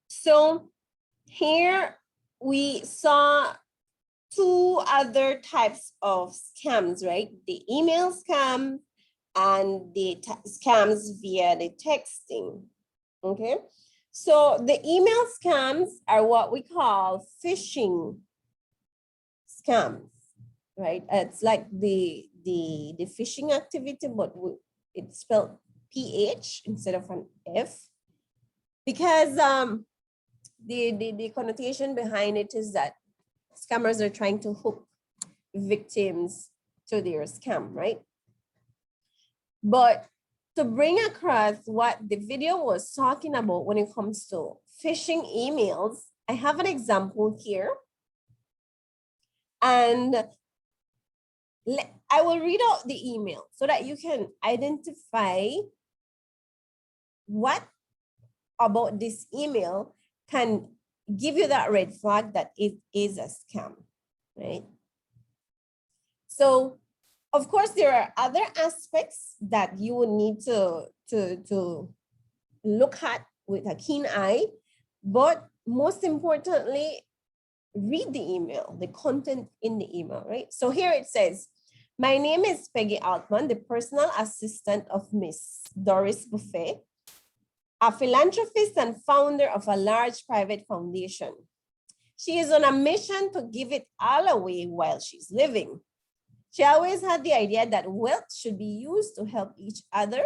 So here we saw two other types of scams, right? The email scam and the scams via the texting, okay? So the email scams are what we call phishing scams, right? It's like the phishing activity, but it's spelled PH instead of an F, because the connotation behind it is that scammers are trying to hook victims to their scam, right? But to bring across what the video was talking about when it comes to phishing emails, I have an example here. And I will read out the email so that you can identify what about this email can give you that red flag that it is a scam, right? So, of course, there are other aspects that you will need to look at with a keen eye, but most importantly, read the email, the content in the email, right? So here it says, "My name is Peggy Altman, the personal assistant of Miss Doris Buffet, a philanthropist and founder of a large private foundation. She is on a mission to give it all away while she's living. She always had the idea that wealth should be used to help each other,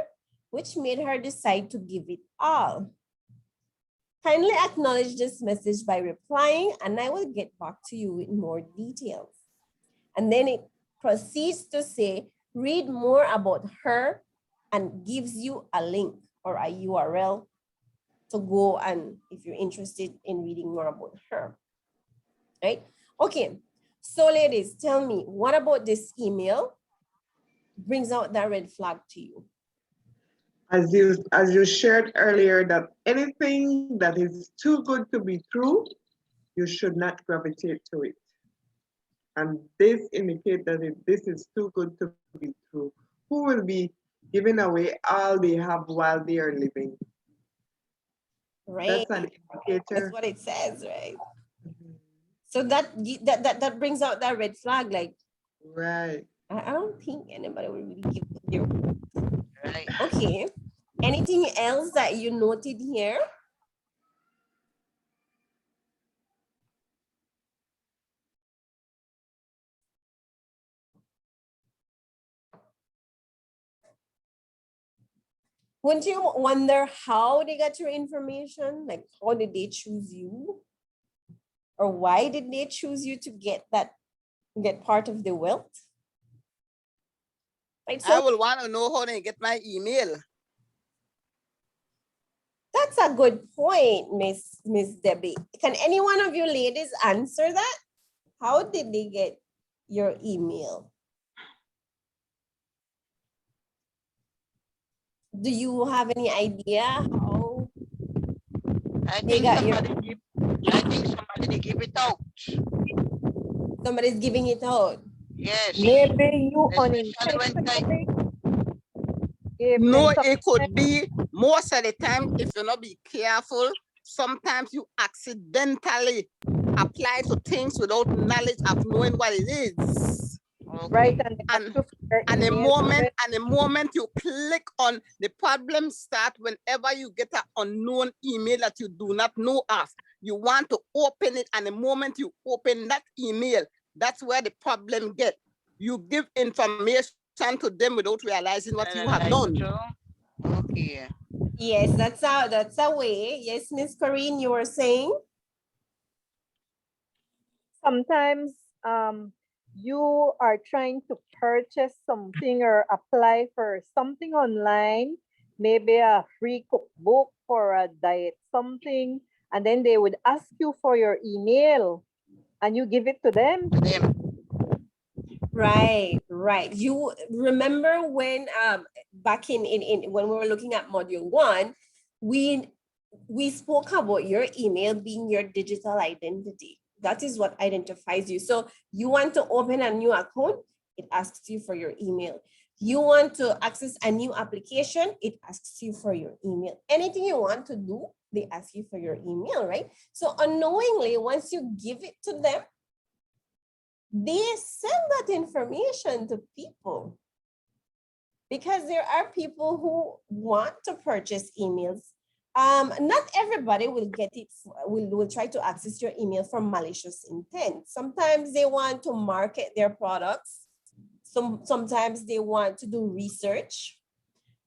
which made her decide to give it all. Kindly acknowledge this message by replying, and I will get back to you with more details." And then it proceeds to say, read more about her, and gives you a link or a URL to go and if you're interested in reading more about her, right? Okay, so ladies, tell me, what about this email brings out that red flag to you? As you shared earlier, that anything that is too good to be true, you should not gravitate to it. And this indicates that if this is too good to be true, who will be giving away all they have while they are living? Right. That's an indicator. That's what it says, right? So that brings out that red flag, like, right. I don't think anybody will really give their word. Right. Okay. Anything else that you noted here? Wouldn't you wonder how they got your information? Like, how did they choose you? Or why did they choose you to get part of the wealth? Right, so I will want to know how they get my email. That's a good point, Miss Debbie. Can any one of you ladies answer that? How did they get your email? Do you have any idea how they got your? I think somebody give it out. Somebody's giving it out. Yes. Maybe you Especially when unintentionally gave them No, something. it could be most of the time, if you not be careful, sometimes you accidentally apply to things without knowledge of knowing what it is. Right, and they have And to figure the email moment you click on, the problem start whenever you get an unknown email that you do not know of. You want to open it, and the moment you open that email, that's where the problem get. You give information to them without realizing what you have done. Okay. Yes, that's a way. Yes, Miss Corinne, you were saying? sometimes you are trying to purchase something or apply for something online, maybe a free cookbook for a diet something, and then they would ask you for your email and you give it to them. Right, right. You remember when back in when we were looking at module 1, we spoke about your email being your digital identity. That is what identifies you. So you want to open a new account, it asks you for your email. You want to access a new application, it asks you for your email. Anything you want to do, they ask you for your email, right? So unknowingly, once you give it to them, they send that information to people, because there are people who want to purchase emails. Not everybody will get it, will try to access your email from malicious intent. Sometimes they want to market their products. Sometimes they want to do research,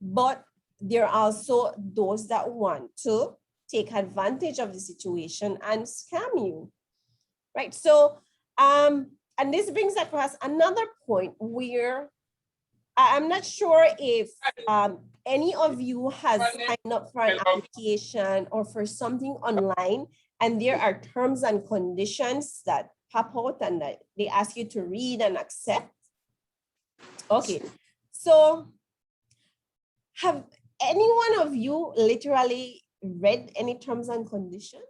but there are also those that want to take advantage of the situation and scam you, right? So, and this brings across another point where I'm not sure if any of you has signed up for an application or for something online, and there are terms and conditions that pop out and that they ask you to read and accept. Okay, so have any one of you literally read any terms and conditions?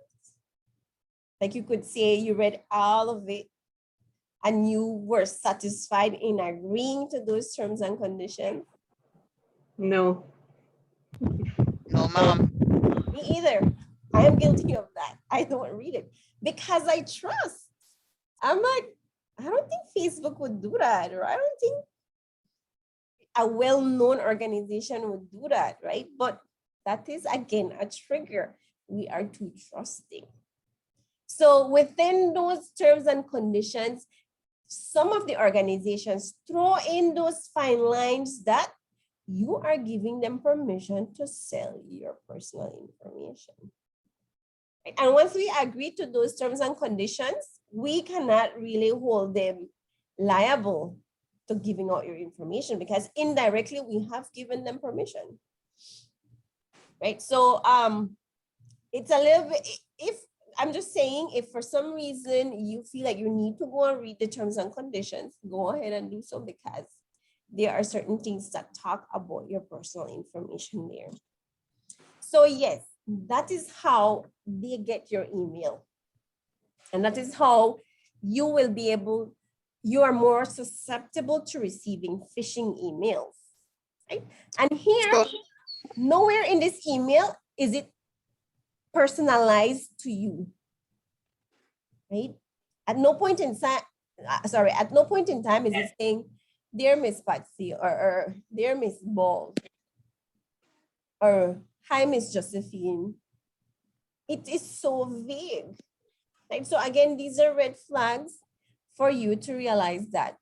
Like you could say you read all of it and you were satisfied in agreeing to those terms and conditions? No. No, ma'am. Me either. I am guilty of that. I don't read it because I trust. I'm like, I don't think Facebook would do that, or I don't think a well-known organization would do that, right? But that is, again, a trigger. We are too trusting. So within those terms and conditions, some of the organizations throw in those fine lines that you are giving them permission to sell your personal information. And once we agree to those terms and conditions, we cannot really hold them liable to giving out your information, because indirectly we have given them permission, right? So it's a little bit, if I'm just saying, if for some reason you feel like you need to go and read the terms and conditions, go ahead and do so, because there are certain things that talk about your personal information there. So yes, that is how they get your email. And that is how you will be able, you are more susceptible to receiving phishing emails, right? And here, nowhere in this email is it personalized to you, right? At no point in time, at no point in time is it saying, dear Miss Patsy, or dear Miss Ball, or hi, Miss Josephine. It is so vague, right? So again, these are red flags for you to realize that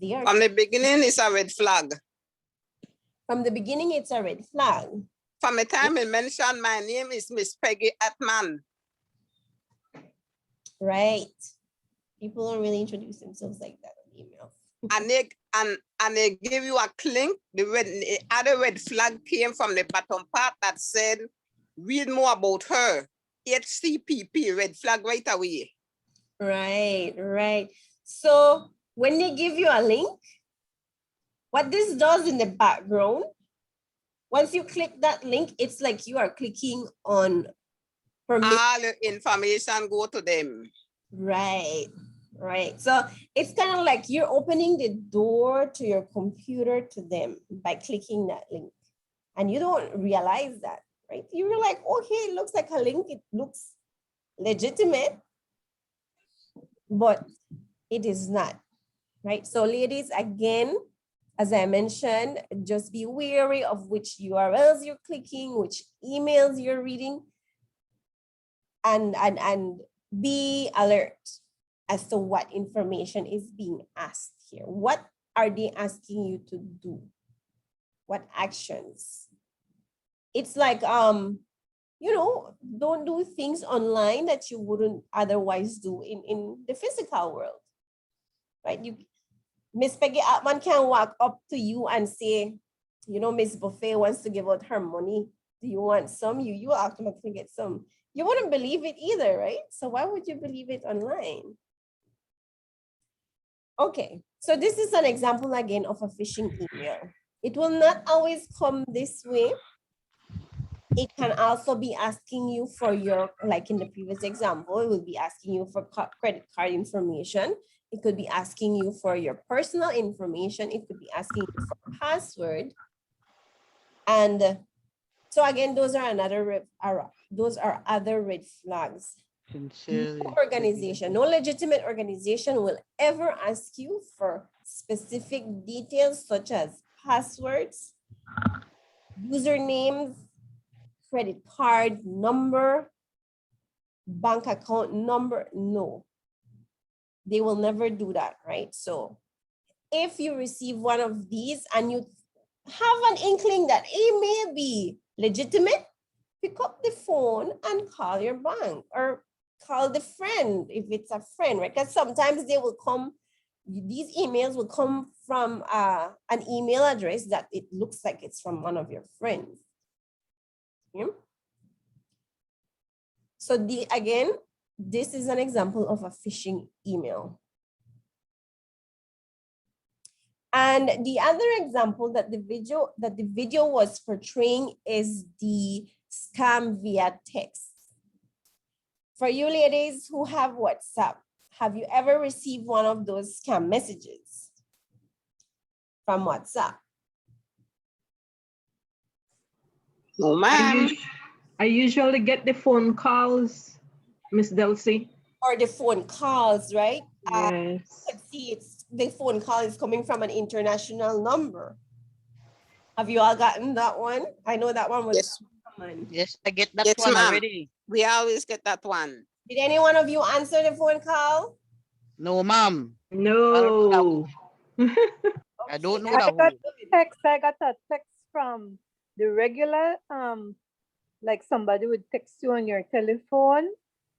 they are. From the beginning, it's a red flag. From the beginning, it's a red flag. From the time it mentioned my name is Miss Peggy Atman. Right. People don't really introduce themselves like that on email. And they give you a link. The other red flag came from the bottom part that said, read more about her. HCPP, red flag right away. Right, right. So when they give you a link, what this does in the background, once you click that link, it's like you are clicking on permission. All the information go to them. Right, right. So it's kind of like you're opening the door to your computer to them by clicking that link. And you don't realize that, right? You're like, okay, it looks like a link. It looks legitimate, but it is not, right? So ladies, again, as I mentioned, just be wary of which URLs you're clicking, which emails you're reading, and be alert as to what information is being asked here. What are they asking you to do? What actions? It's like, you know, don't do things online that you wouldn't otherwise do in the physical world, right? Miss Peggy Atman can walk up to you and say, you know, Miss Buffet wants to give out her money. Do you want some? You will automatically get some. You wouldn't believe it either, right? So why would you believe it online? Okay, so this is an example again of a phishing email. It will not always come this way. It can also be asking you for your, like in the previous example, it will be asking you for credit card information. It could be asking you for your personal information. It could be asking you for a password. And so again, those are other red flags. Sincerely. No organization, no legitimate organization will ever ask you for specific details such as passwords, usernames, credit card number, bank account number. No, they will never do that, right? So if you receive one of these and you have an inkling that it may be legitimate, pick up the phone and call your bank or call the friend if it's a friend, right? Because sometimes they will come, these emails will come from an email address that it looks like it's from one of your friends. Yeah? So again, this is an example of a phishing email. And the other example that the video was portraying is the scam via text. For you ladies who have WhatsApp, have you ever received one of those scam messages from WhatsApp? No, ma'am. I usually get the phone calls, Miss Delcy. Or the phone calls, right? Yes. You can see the phone call is coming from an international number. Have you all gotten that one? I know that one was common. Yes, I get that Yes, one ma'am. already. We always get that one. Did any one of you answer the phone call? No, ma'am. No. I don't know I that. got a text from the regular, like somebody would text you on your telephone,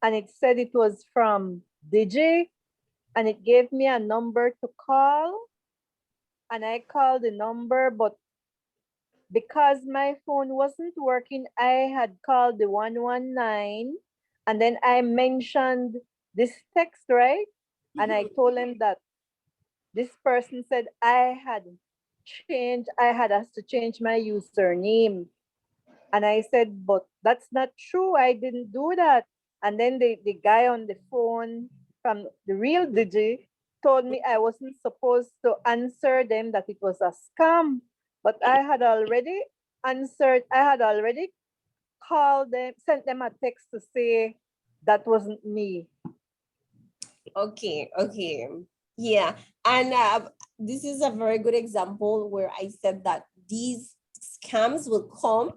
and it said it was from Digi, and it gave me a number to call, and I called the number, but because my phone wasn't working, I had called the 119, and then I mentioned this text, right? And I told him that this person said I had asked to change my username. And I said, but that's not true. I didn't do that. And then the guy on the phone from the real Digi told me I wasn't supposed to answer them, that it was a scam. But I had already called them, sent them a text to say that wasn't me. Okay, okay. Yeah, and this is a very good example where I said that these scams will come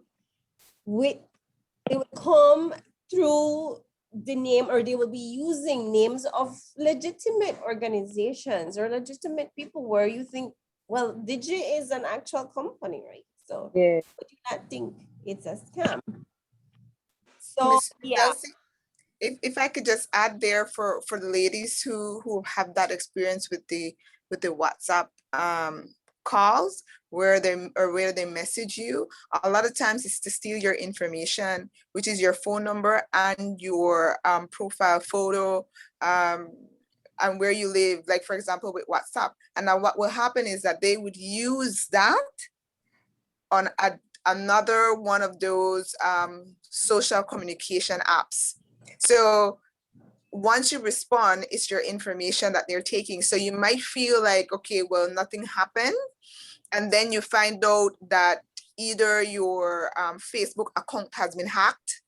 through the name, or they will be using names of legitimate organizations or legitimate people where you think, well, Digi is an actual company, right? So yeah, but you not think it's a scam. So Miss yeah. Delcy, if I could just add there for the ladies who have that experience with the WhatsApp calls where they message you, a lot of times it's to steal your information, which is your phone number and your profile photo, and where you live, like for example with WhatsApp. And now what will happen is that they would use that on another one of those social communication apps. So once you respond, it's your information that they're taking. So you might feel like, okay, well, nothing happened. And then you find out that either your Facebook account has been hacked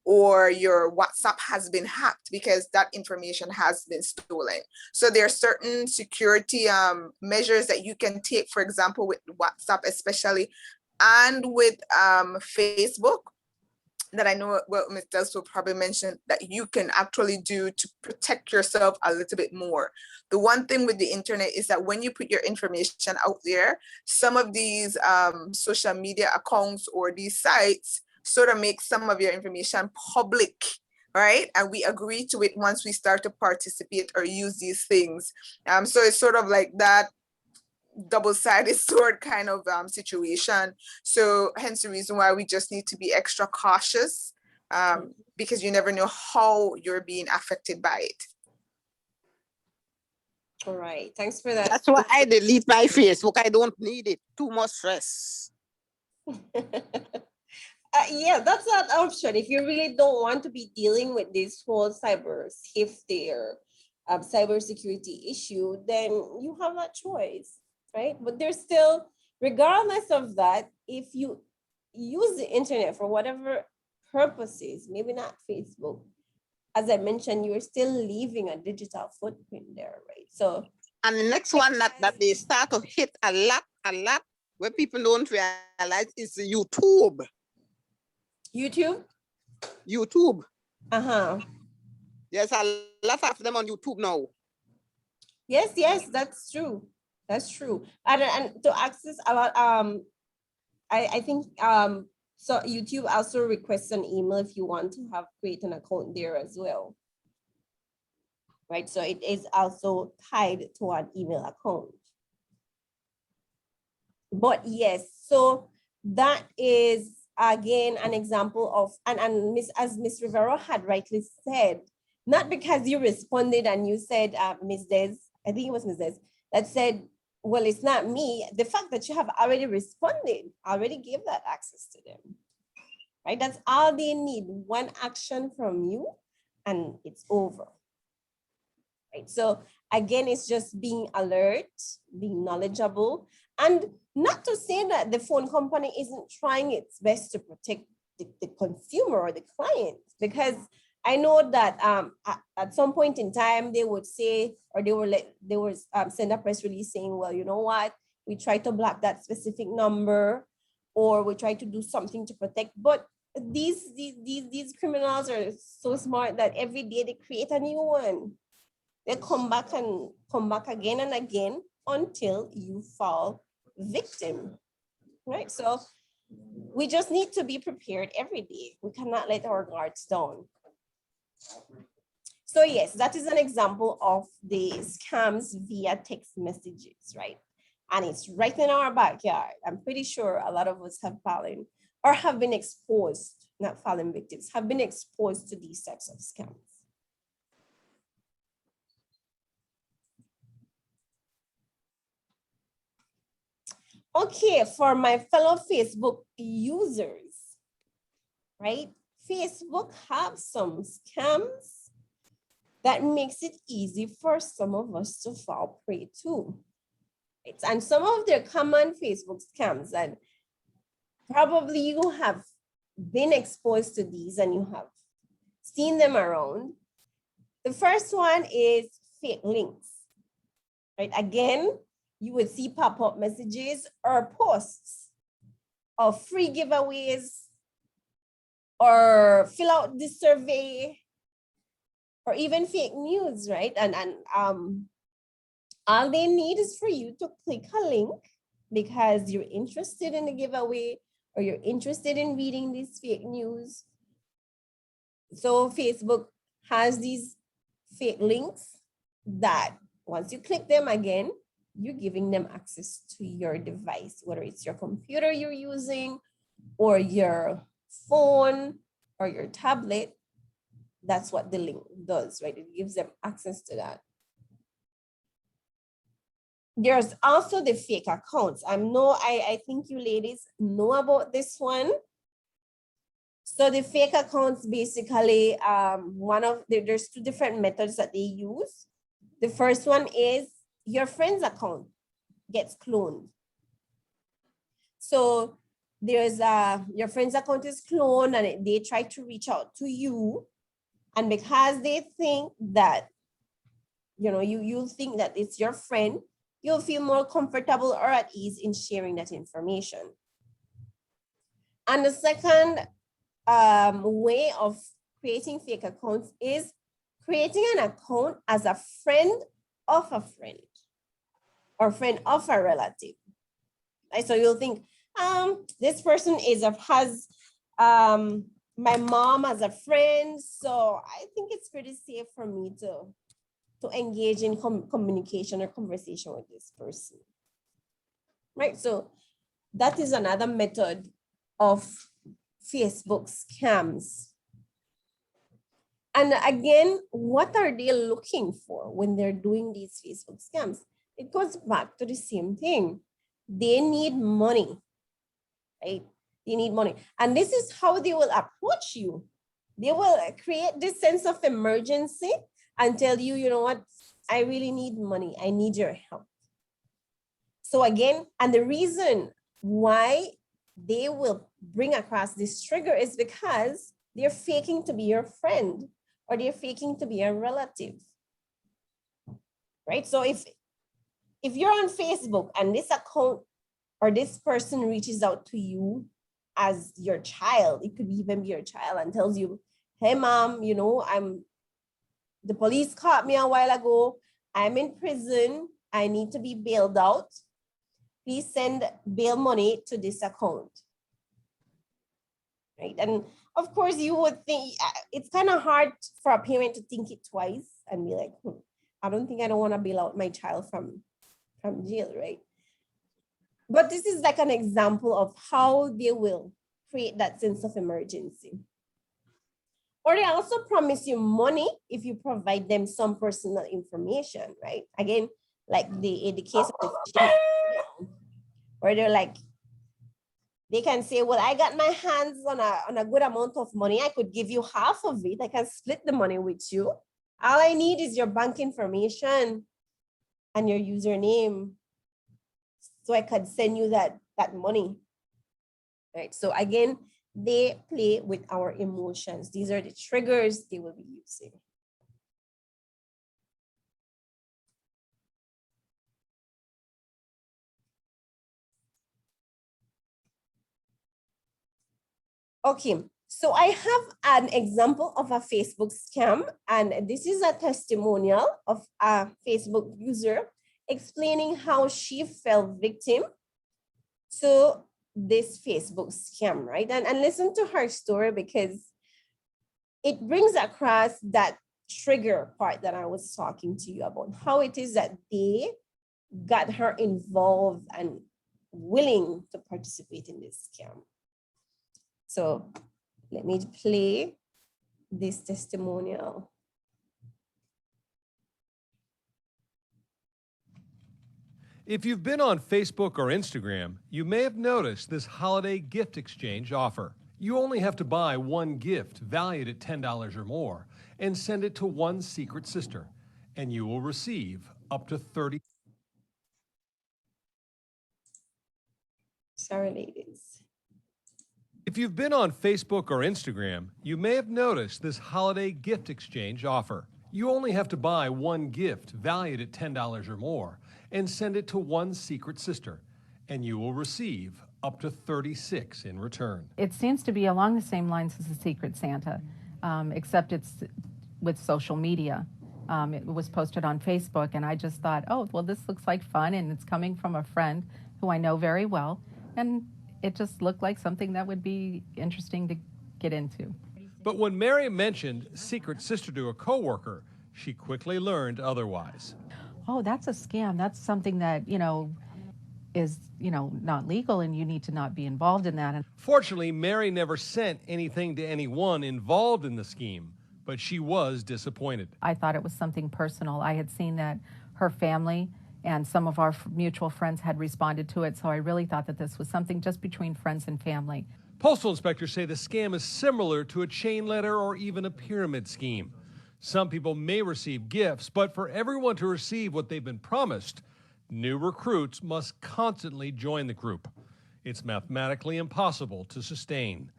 or your WhatsApp has been hacked because that information has been stolen. So there are certain security measures that you can take, for example, with WhatsApp especially, and with Facebook, that I know what Ms. Dels will probably mention, that you can actually do to protect yourself a little bit more. The one thing with the internet is that when you put your information out there, some of these social media accounts or these sites sort of make some of your information public, right? And we agree to it once we start to participate or use these things. So it's sort of like that double-sided sword kind of situation. So hence the reason why we just need to be extra cautious, because you never know how you're being affected by it. All right, thanks for that. That's why I delete my Facebook. I don't need it. Too much stress. Yeah, that's an option. If you really don't want to be dealing with this whole cyber safety or cybersecurity issue, then you have that choice, right? But there's still, regardless of that, if you use the internet for whatever purposes, maybe not Facebook, as I mentioned, you're still leaving a digital footprint there, right? So, and the next one that they start to hit a lot, where people don't realize is YouTube. YouTube. Uh-huh. There's a lot of them on YouTube now. Yes, that's true. That's true. And to access about I think so YouTube also requests an email if you want to create an account there as well. Right. So it is also tied to an email account. But yes, so that is again an example of, and as Miss Rivera had rightly said, not because you responded and you said, Ms. Des, I think it was Ms. Des, that said, well, it's not me. The fact that you have already responded, already gave that access to them, right? That's all they need, one action from you and it's over, right? So again, it's just being alert, being knowledgeable, and not to say that the phone company isn't trying its best to protect the consumer or the client, because I know that at some point in time they would say, or they would send a press release saying, well, you know what, we try to block that specific number, or we try to do something to protect. But these criminals are so smart that every day they create a new one. They come back again and again until you fall victim, right? So we just need to be prepared every day. We cannot let our guards down. So yes, that is an example of the scams via text messages, right? And it's right in our backyard. I'm pretty sure a lot of us have fallen or have been exposed, not fallen victims, have been exposed to these types of scams. Okay, for my fellow Facebook users, right? Facebook have some scams that makes it easy for some of us to fall prey to. Right? And some of their common Facebook scams, and probably you have been exposed to these and you have seen them around. The first one is fake links, right? Again, you would see pop-up messages or posts of free giveaways, or fill out this survey, or even fake news, right? And all they need is for you to click a link because you're interested in the giveaway or you're interested in reading this fake news. So Facebook has these fake links that once you click them again, you're giving them access to your device, whether it's your computer you're using or your phone or your tablet. That's what the link does, right? It gives them access to that. There's also the fake accounts. I think you ladies know about this one. So the fake accounts basically, there's two different methods that they use. The first one is your friend's account gets cloned. So there's your friend's account is cloned and they try to reach out to you. And because they think that, you think that it's your friend, you'll feel more comfortable or at ease in sharing that information. And the second way of creating fake accounts is creating an account as a friend of a friend or friend of a relative. Right? So you'll think, this person has my mom as a friend, so I think it's pretty safe for me to engage in communication or conversation with this person. Right? So that is another method of Facebook scams. And again, what are they looking for when they're doing these Facebook scams? It goes back to the same thing. They need money, right? They need money. And this is how they will approach you. They will create this sense of emergency and tell you, you know what, I really need money. I need your help. So again, and the reason why they will bring across this trigger is because they're faking to be your friend or they're faking to be a relative, right? So if you're on Facebook and this account or this person reaches out to you as your child, it could even be your child, and tells you, hey mom, the police caught me a while ago. I'm in prison. I need to be bailed out. Please send bail money to this account. Right? And of course you would think, it's kind of hard for a parent to think it twice and be like, I don't want to bail out my child from jail, right? But this is like an example of how they will create that sense of emergency. Or they also promise you money if you provide them some personal information, right? Again, like in the case of the where they're like, they can say, well, I got my hands on a good amount of money. I could give you half of it. I can split the money with you. All I need is your bank information and your username, so I could send you that money, right? So again, they play with our emotions. These are the triggers they will be using. Okay, so I have an example of a Facebook scam, and this is a testimonial of a Facebook user explaining how she fell victim to this Facebook scam, right? And listen to her story because it brings across that trigger part that I was talking to you about, how it is that they got her involved and willing to participate in this scam. So let me play this testimonial. If you've been on Facebook or Instagram, you may have noticed this holiday gift exchange offer. You only have to buy one gift valued at $10 or more and send it to one secret sister, and you will receive up to 30. Sorry, ladies. If you've been on Facebook or Instagram, you may have noticed this holiday gift exchange offer. You only have to buy one gift valued at $10 or more and send it to one secret sister, and you will receive up to 36 in return. It seems to be along the same lines as the Secret Santa, except it's with social media. It was posted on Facebook, and I just thought, oh, well, this looks like fun, and it's coming from a friend who I know very well, and it just looked like something that would be interesting to get into. But when Mary mentioned secret sister to a coworker, she quickly learned otherwise. Oh, that's a scam. That's something that, is, not legal, and you need to not be involved in that. Fortunately, Mary never sent anything to anyone involved in the scheme, but she was disappointed. I thought it was something personal. I had seen that her family and some of our mutual friends had responded to it, so I really thought that this was something just between friends and family. Postal inspectors say the scam is similar to a chain letter or even a pyramid scheme. Some people may receive gifts, but for everyone to receive what they've been promised, new recruits must constantly join the group. It's mathematically impossible to sustain.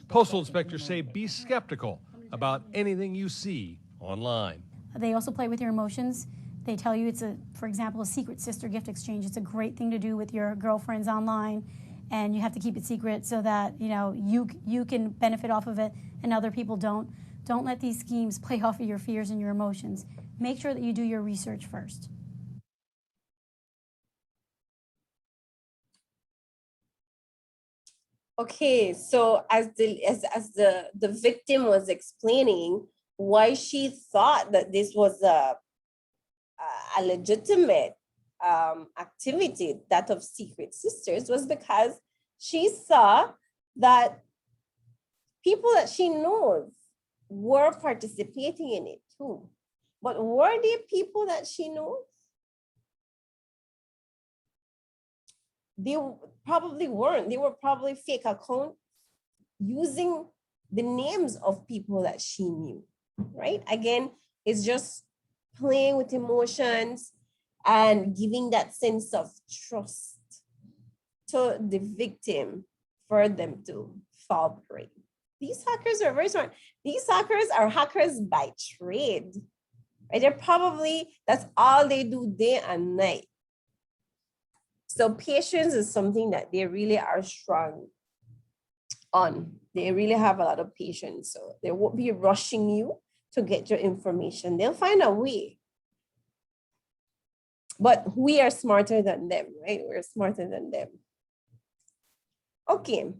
Postal inspectors say be skeptical about anything you see online. They also play with your emotions. They tell you it's for example, a secret sister gift exchange. It's a great thing to do with your girlfriends online, and you have to keep it secret so that you can benefit off of it and other people don't. Don't let these schemes play off of your fears and your emotions. Make sure that you do your research first. Okay, so as the victim was explaining why she thought that this was a legitimate activity, that of Secret Sisters, was because she saw that people that she knows were participating in it too. But were they people that she knows? They probably weren't. They were probably fake accounts using the names of people that she knew, right? Again, it's just playing with emotions and giving that sense of trust to the victim for them to fall prey. These hackers are very smart. These hackers are hackers by trade, right? They're probably, that's all they do day and night. So patience is something that they really are strong on. They really have a lot of patience. So they won't be rushing you to get your information. They'll find a way. But we are smarter than them, right? We're smarter than them. Okay.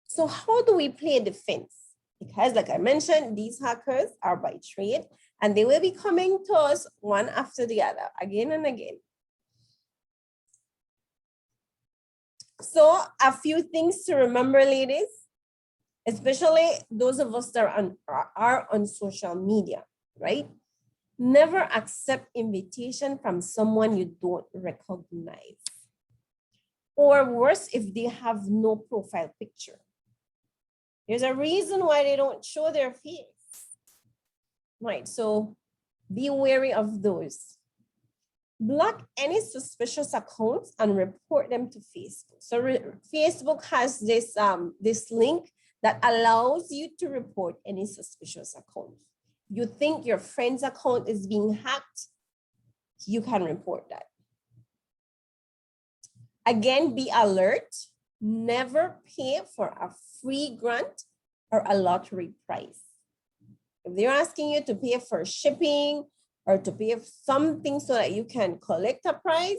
So how do we play defense? Because like I mentioned, these hackers are by trade and they will be coming to us one after the other, again and again. So a few things to remember, ladies, especially those of us that are on social media, right? Never accept invitation from someone you don't recognize. Or worse, if they have no profile picture. There's a reason why they don't show their face. Right, so be wary of those. Block any suspicious accounts and report them to Facebook. So Facebook has this, this link that allows you to report any suspicious account. You think your friend's account is being hacked, you can report that. Again, be alert. Never pay for a free grant or a lottery prize. If they're asking you to pay for shipping or to pay for something so that you can collect a prize,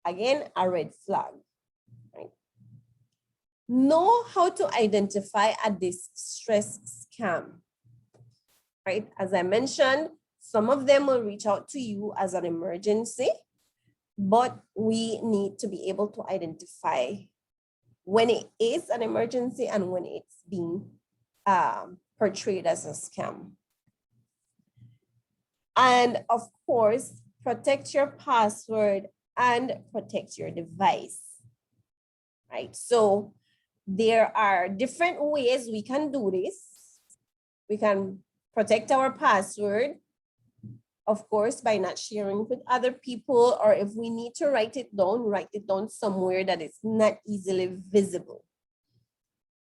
again, a red flag. Right? Know how to identify a distress scam. Right? As I mentioned, some of them will reach out to you as an emergency, but we need to be able to identify when it is an emergency and when it's being portrayed as a scam. And of course, protect your password and protect your device, right? So there are different ways we can do this. We can protect our password, of course, by not sharing with other people, or if we need to write it down somewhere that is not easily visible.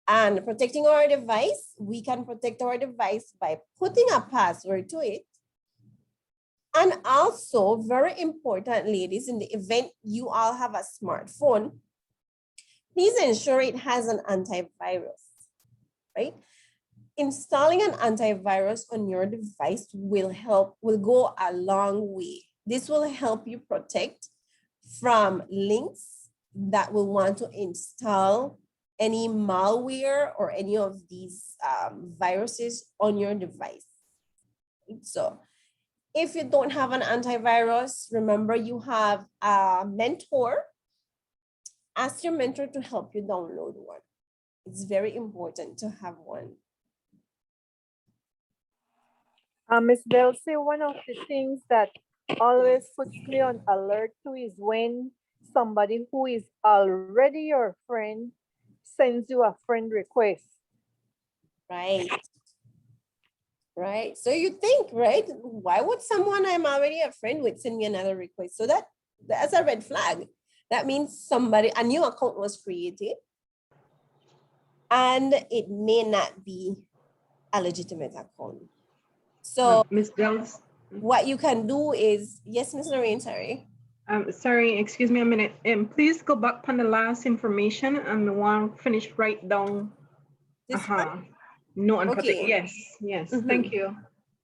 And protecting our device, we can protect our device by putting a password to it. And also, very important, ladies, in the event you all have a smartphone, please ensure it has an antivirus, right? Installing an antivirus on your device will go a long way. This will help you protect from links that will want to install any malware or any of these viruses on your device. So if you don't have an antivirus, remember you have a mentor ask your mentor to help you download one. It's very important to have one. Ms. Delcy, one of the things that always puts me on alert too is when somebody who is already your friend sends you a friend request. Right. Right. So you think, right? Why would someone I'm already a friend with send me another request? So that's a red flag. That means a new account was created and it may not be a legitimate account. So Ms. Dells. What you can do is, yes, Ms. Lorraine, sorry. Sorry, excuse me a minute. Please go back on the last information and the one finish right down. This one? No, and Okay. Yes. Thank you.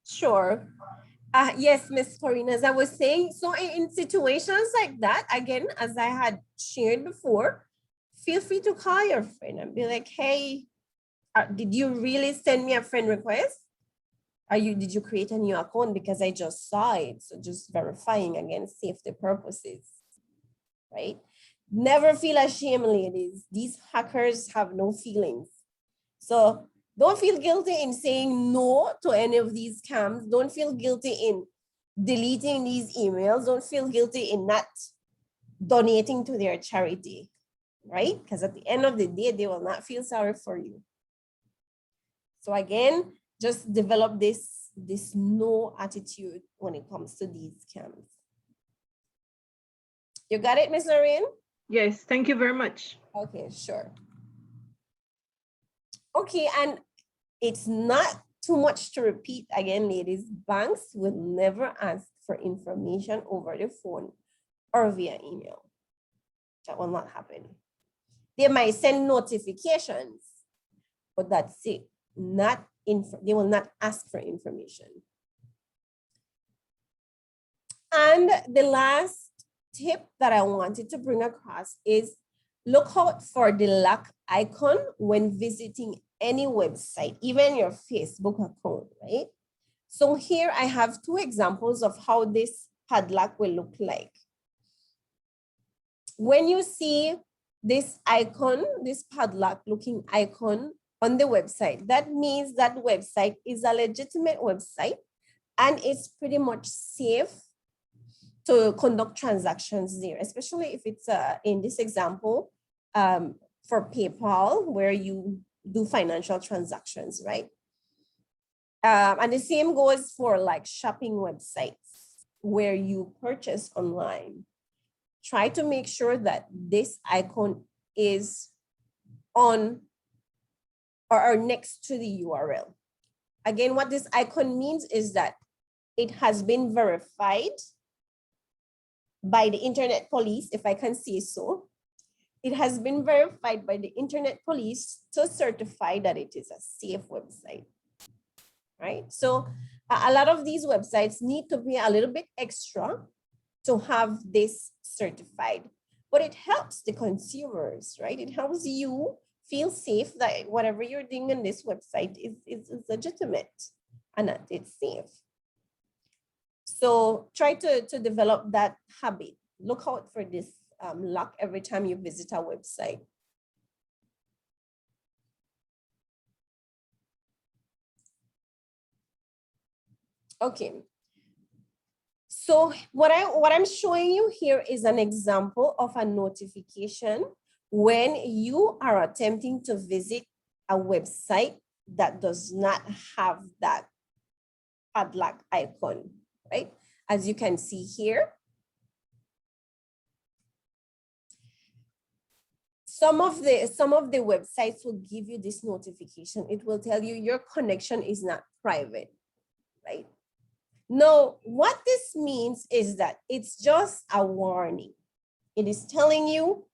Sure. Yes, Ms. Corina, as I was saying, so in situations like that, again, as I had shared before, feel free to call your friend and be like, hey, did you really send me a friend request? Did you create a new account? Because I just saw it. So just verifying against safety purposes, right? Never feel ashamed, ladies. These hackers have no feelings. So don't feel guilty in saying no to any of these scams. Don't feel guilty in deleting these emails. Don't feel guilty in not donating to their charity, right? Because at the end of the day, they will not feel sorry for you. So again, just develop this no attitude when it comes to these scams. You got it, Ms. Lorraine? Yes, thank you very much. Okay, sure. Okay, and it's not too much to repeat again, ladies. Banks will never ask for information over the phone or via email. That will not happen. They might send notifications, but that's it. They will not ask for information. And the last tip that I wanted to bring across is look out for the lock icon when visiting any website, even your Facebook account, right? So here I have two examples of how this padlock will look like. When you see this icon, this padlock looking icon on the website, that means that website is a legitimate website and it's pretty much safe to conduct transactions there, especially if it's in this example for PayPal, where you do financial transactions, right? And the same goes for like shopping websites where you purchase online. Try to make sure that this icon is on or next to the URL. Again, what this icon means is that it has been verified by the internet police, if I can say so. It has been verified by the internet police to certify that it is a safe website, right? So a lot of these websites need to be a little bit extra to have this certified, but it helps the consumers, right? It helps you feel safe that whatever you're doing on this website is legitimate and that it's safe. So try to develop that habit. Look out for this lock every time you visit our website. Okay. So what I'm showing you here is an example of a notification when you are attempting to visit a website that does not have that padlock icon, right? As you can see here, some of the websites will give you this notification. It will tell you your connection is not private, right? Now, what this means is that it's just a warning. It is telling you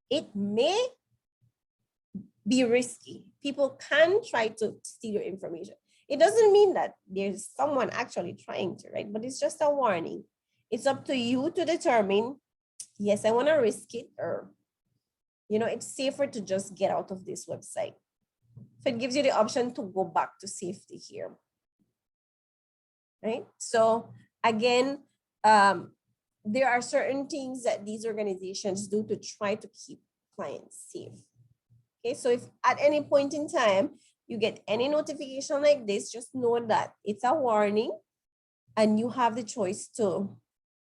it may be risky. People can try to steal your information. It doesn't mean that there's someone actually trying to, right? But it's just a warning. It's up to you to determine, yes, I want to risk it, or, you know, it's safer to just get out of this website. So it gives you the option to go back to safety here. Right? So again, there are certain things that these organizations do to try to keep client safe. Okay, so if at any point in time you get any notification like this, just know that it's a warning and you have the choice to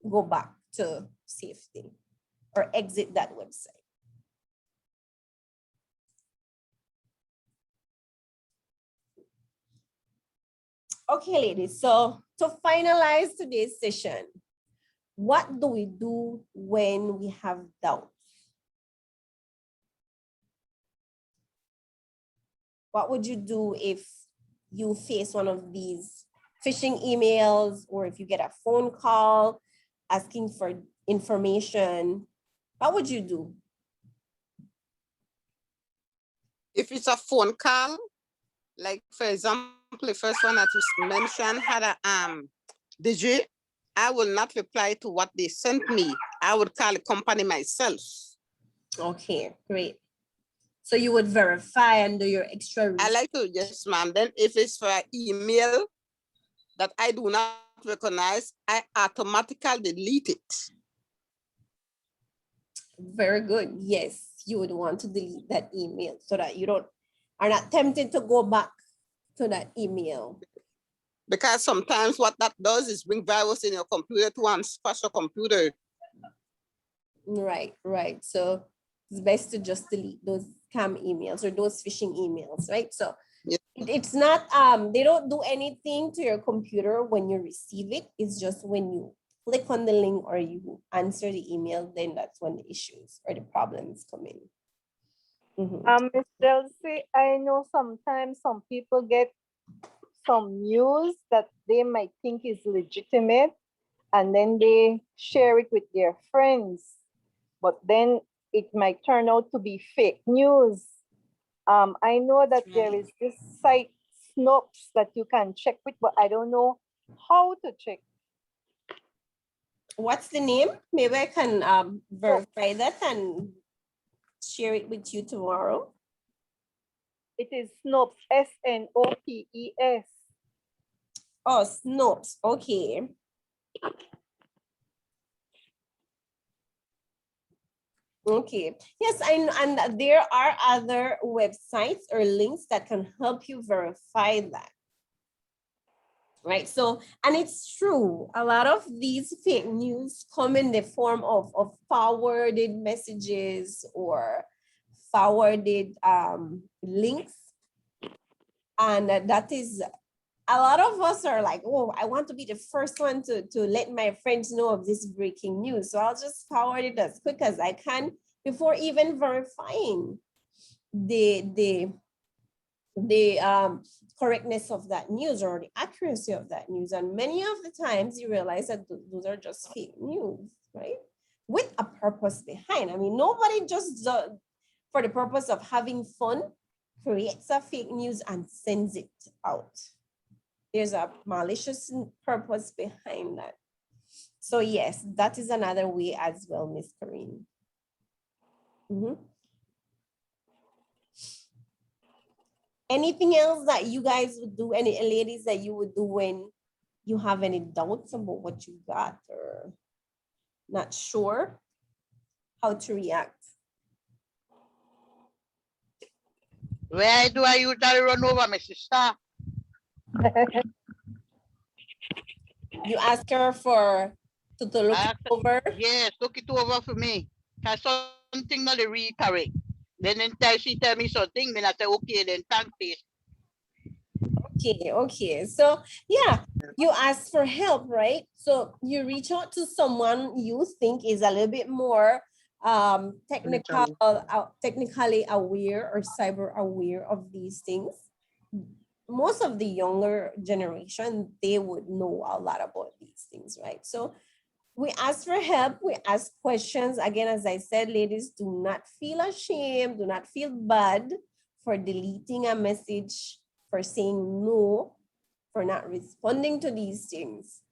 go back to safety or exit that website. Okay, ladies, so to finalize today's session, what do we do when we have doubts? What would you do if you face one of these phishing emails, or if you get a phone call asking for information? What would you do? If it's a phone call, like for example, the first one that you mentioned had a digit, I will not reply to what they sent me. I would call the company myself. Okay, great. So you would verify and do your extra research. I like to, yes, ma'am. Then if it's for an email that I do not recognize, I automatically delete it. Very good. Yes, you would want to delete that email so that you are not tempted to go back to that email. Because sometimes what that does is bring virus in your computer to one special computer. Right, right. So it's best to just delete those scam emails or those phishing emails, right? So it's not, they don't do anything to your computer when you receive it. It's just when you click on the link or you answer the email, then that's when the issues or the problems come in. Ms. Chelsea, I know sometimes some people get some news that they might think is legitimate, and then they share it with their friends, but then it might turn out to be fake news. I know that there is this site, Snopes, that you can check with, but I don't know how to check. What's the name? Maybe I can verify that and share it with you tomorrow. It is Snopes, S-N-O-P-E-S. Oh, Snopes, okay. Okay, yes, and there are other websites or links that can help you verify that. Right, so, and it's true, a lot of these fake news come in the form of forwarded messages or forwarded links. And that is, a lot of us are like, oh, I want to be the first one to let my friends know of this breaking news. So I'll just forward it as quick as I can before even verifying the correctness of that news or the accuracy of that news. And many of the times you realize that those are just fake news, right? With a purpose behind. I mean, nobody just for the purpose of having fun creates a fake news and sends it out. There's a malicious purpose behind that. So yes, that is another way as well, Miss Karine. Anything else that you guys would do, any ladies that you would do when you have any doubts about what you got or not sure how to react? Where do I usually run over, my sister? You ask her to look it over? Yes, look it over for me. Cause something not reiterate. Then she tell me something, then I say, okay, then thank you. Okay. So yeah, you ask for help, right? So you reach out to someone you think is a little bit more technically aware or cyber aware of these things. Most of the younger generation, they would know a lot about these things, right? So we ask for help, we ask questions. Again, as I said, ladies, do not feel ashamed, do not feel bad for deleting a message, for saying no, for not responding to these things,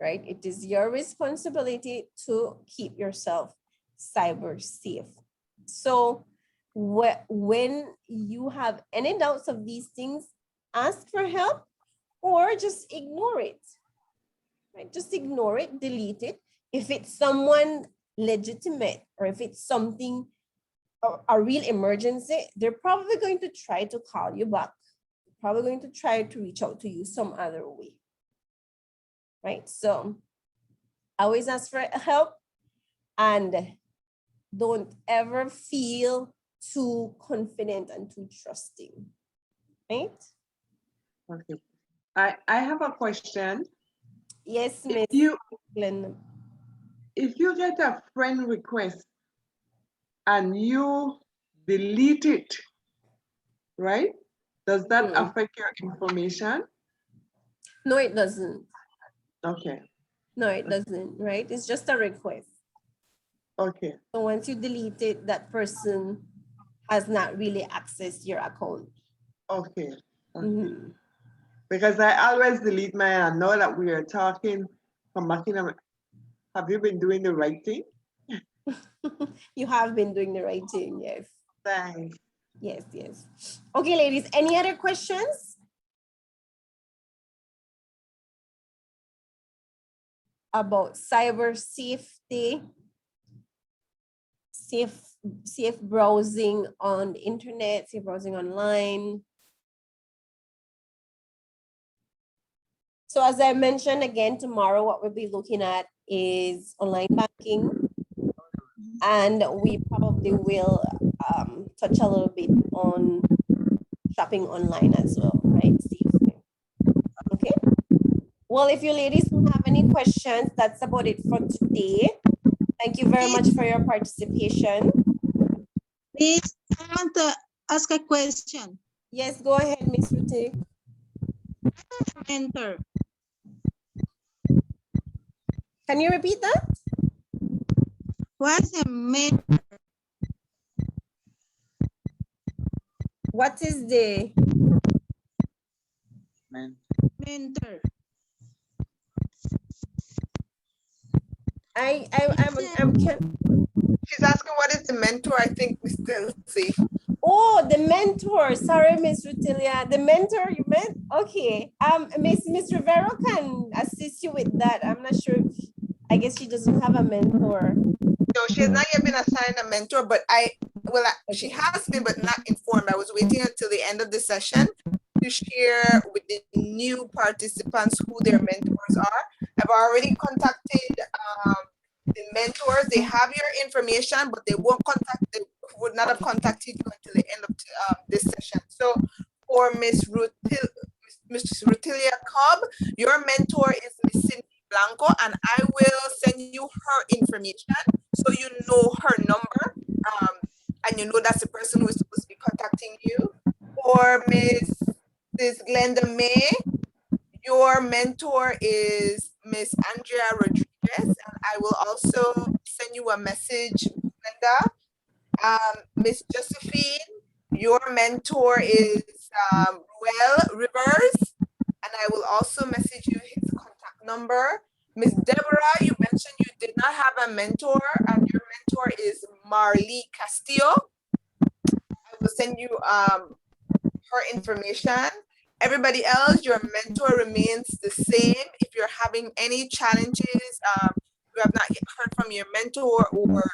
right? It is your responsibility to keep yourself cyber safe. So when you have any doubts of these things, ask for help or just ignore it, right? Just ignore it, delete it. If it's someone legitimate or if it's something a real emergency, they're probably going to try to call you back, probably going to try to reach out to you some other way, right? So always ask for help and don't ever feel too confident and too trusting, right? Okay. I have a question. Yes, Miss Glenda. If you get a friend request and you delete it, right? Does that affect your information? No, it doesn't. Okay. No, it doesn't, right? It's just a request. Okay. So once you delete it, that person has not really accessed your account. Okay. Because I always delete mine. I know that we are talking, come back in. Have you been doing the right thing? You have been doing the right thing, yes. Thanks. Yes, yes. Okay, ladies, any other questions? About cyber safety, safe browsing on the internet, safe browsing online. So as I mentioned again, tomorrow, what we'll be looking at is online banking. And we probably will touch a little bit on shopping online as well, right? Okay. Well, if you ladies don't have any questions, that's about it for today. Thank you very much for your participation. Please, I want to ask a question. Yes, go ahead, Miss Ruti. Mentor. Can you repeat that? What's a mentor? What is the mentor? She's asking what is the mentor, I think we still see. Oh, the mentor. Sorry, Miss Rutilia. The mentor you meant? Okay. Miss Rivero can assist you with that. I'm not sure if, I guess she doesn't have a mentor. No, she has not yet been assigned a mentor, but she has been, but not informed. I was waiting until the end of the session to share with the new participants who their mentors are. I've already contacted the mentors. They have your information, but they would not have contacted you until the end of this session. So for Miss Rutilia Cobb, your mentor is Miss Cindy Blanco, and I will send you her information so you know her number, and you know that's the person who is supposed to be contacting you. For Miss Glenda May, your mentor is Miss Andrea Rodriguez, and I will also send you a message, Glenda. Miss Josephine, your mentor is Ruel Rivers, and I will also message you his contact number. Miss Deborah, you mentioned you did not have a mentor, and your mentor is Marlee Castillo. I will send you her information. Everybody else, your mentor remains the same. If you're having any challenges, you have not yet heard from your mentor, or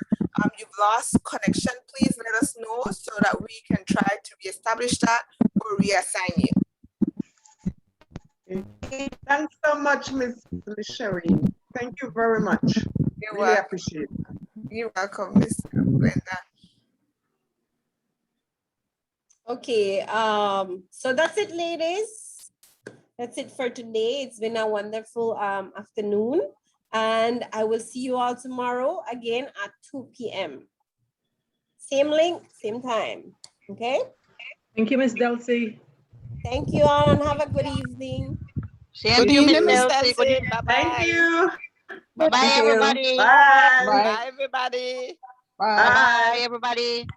you've lost connection, please let us know so that we can try to reestablish that or reassign you. Thanks so much, Miss Sherry. Thank you very much. You're really welcome. Appreciate it. You're welcome, Miss Brenda. Okay, so that's it, ladies. That's it for today. It's been a wonderful afternoon, and I will see you all tomorrow again at 2 p.m. Same link, same time. Okay? Thank you, Miss Delcy. Thank you all, and have a good evening. Same to you, Miss Delcy. Good evening. Bye-bye. Thank you. Bye-bye, everybody. Bye. Bye, everybody. Bye. Bye-bye, everybody.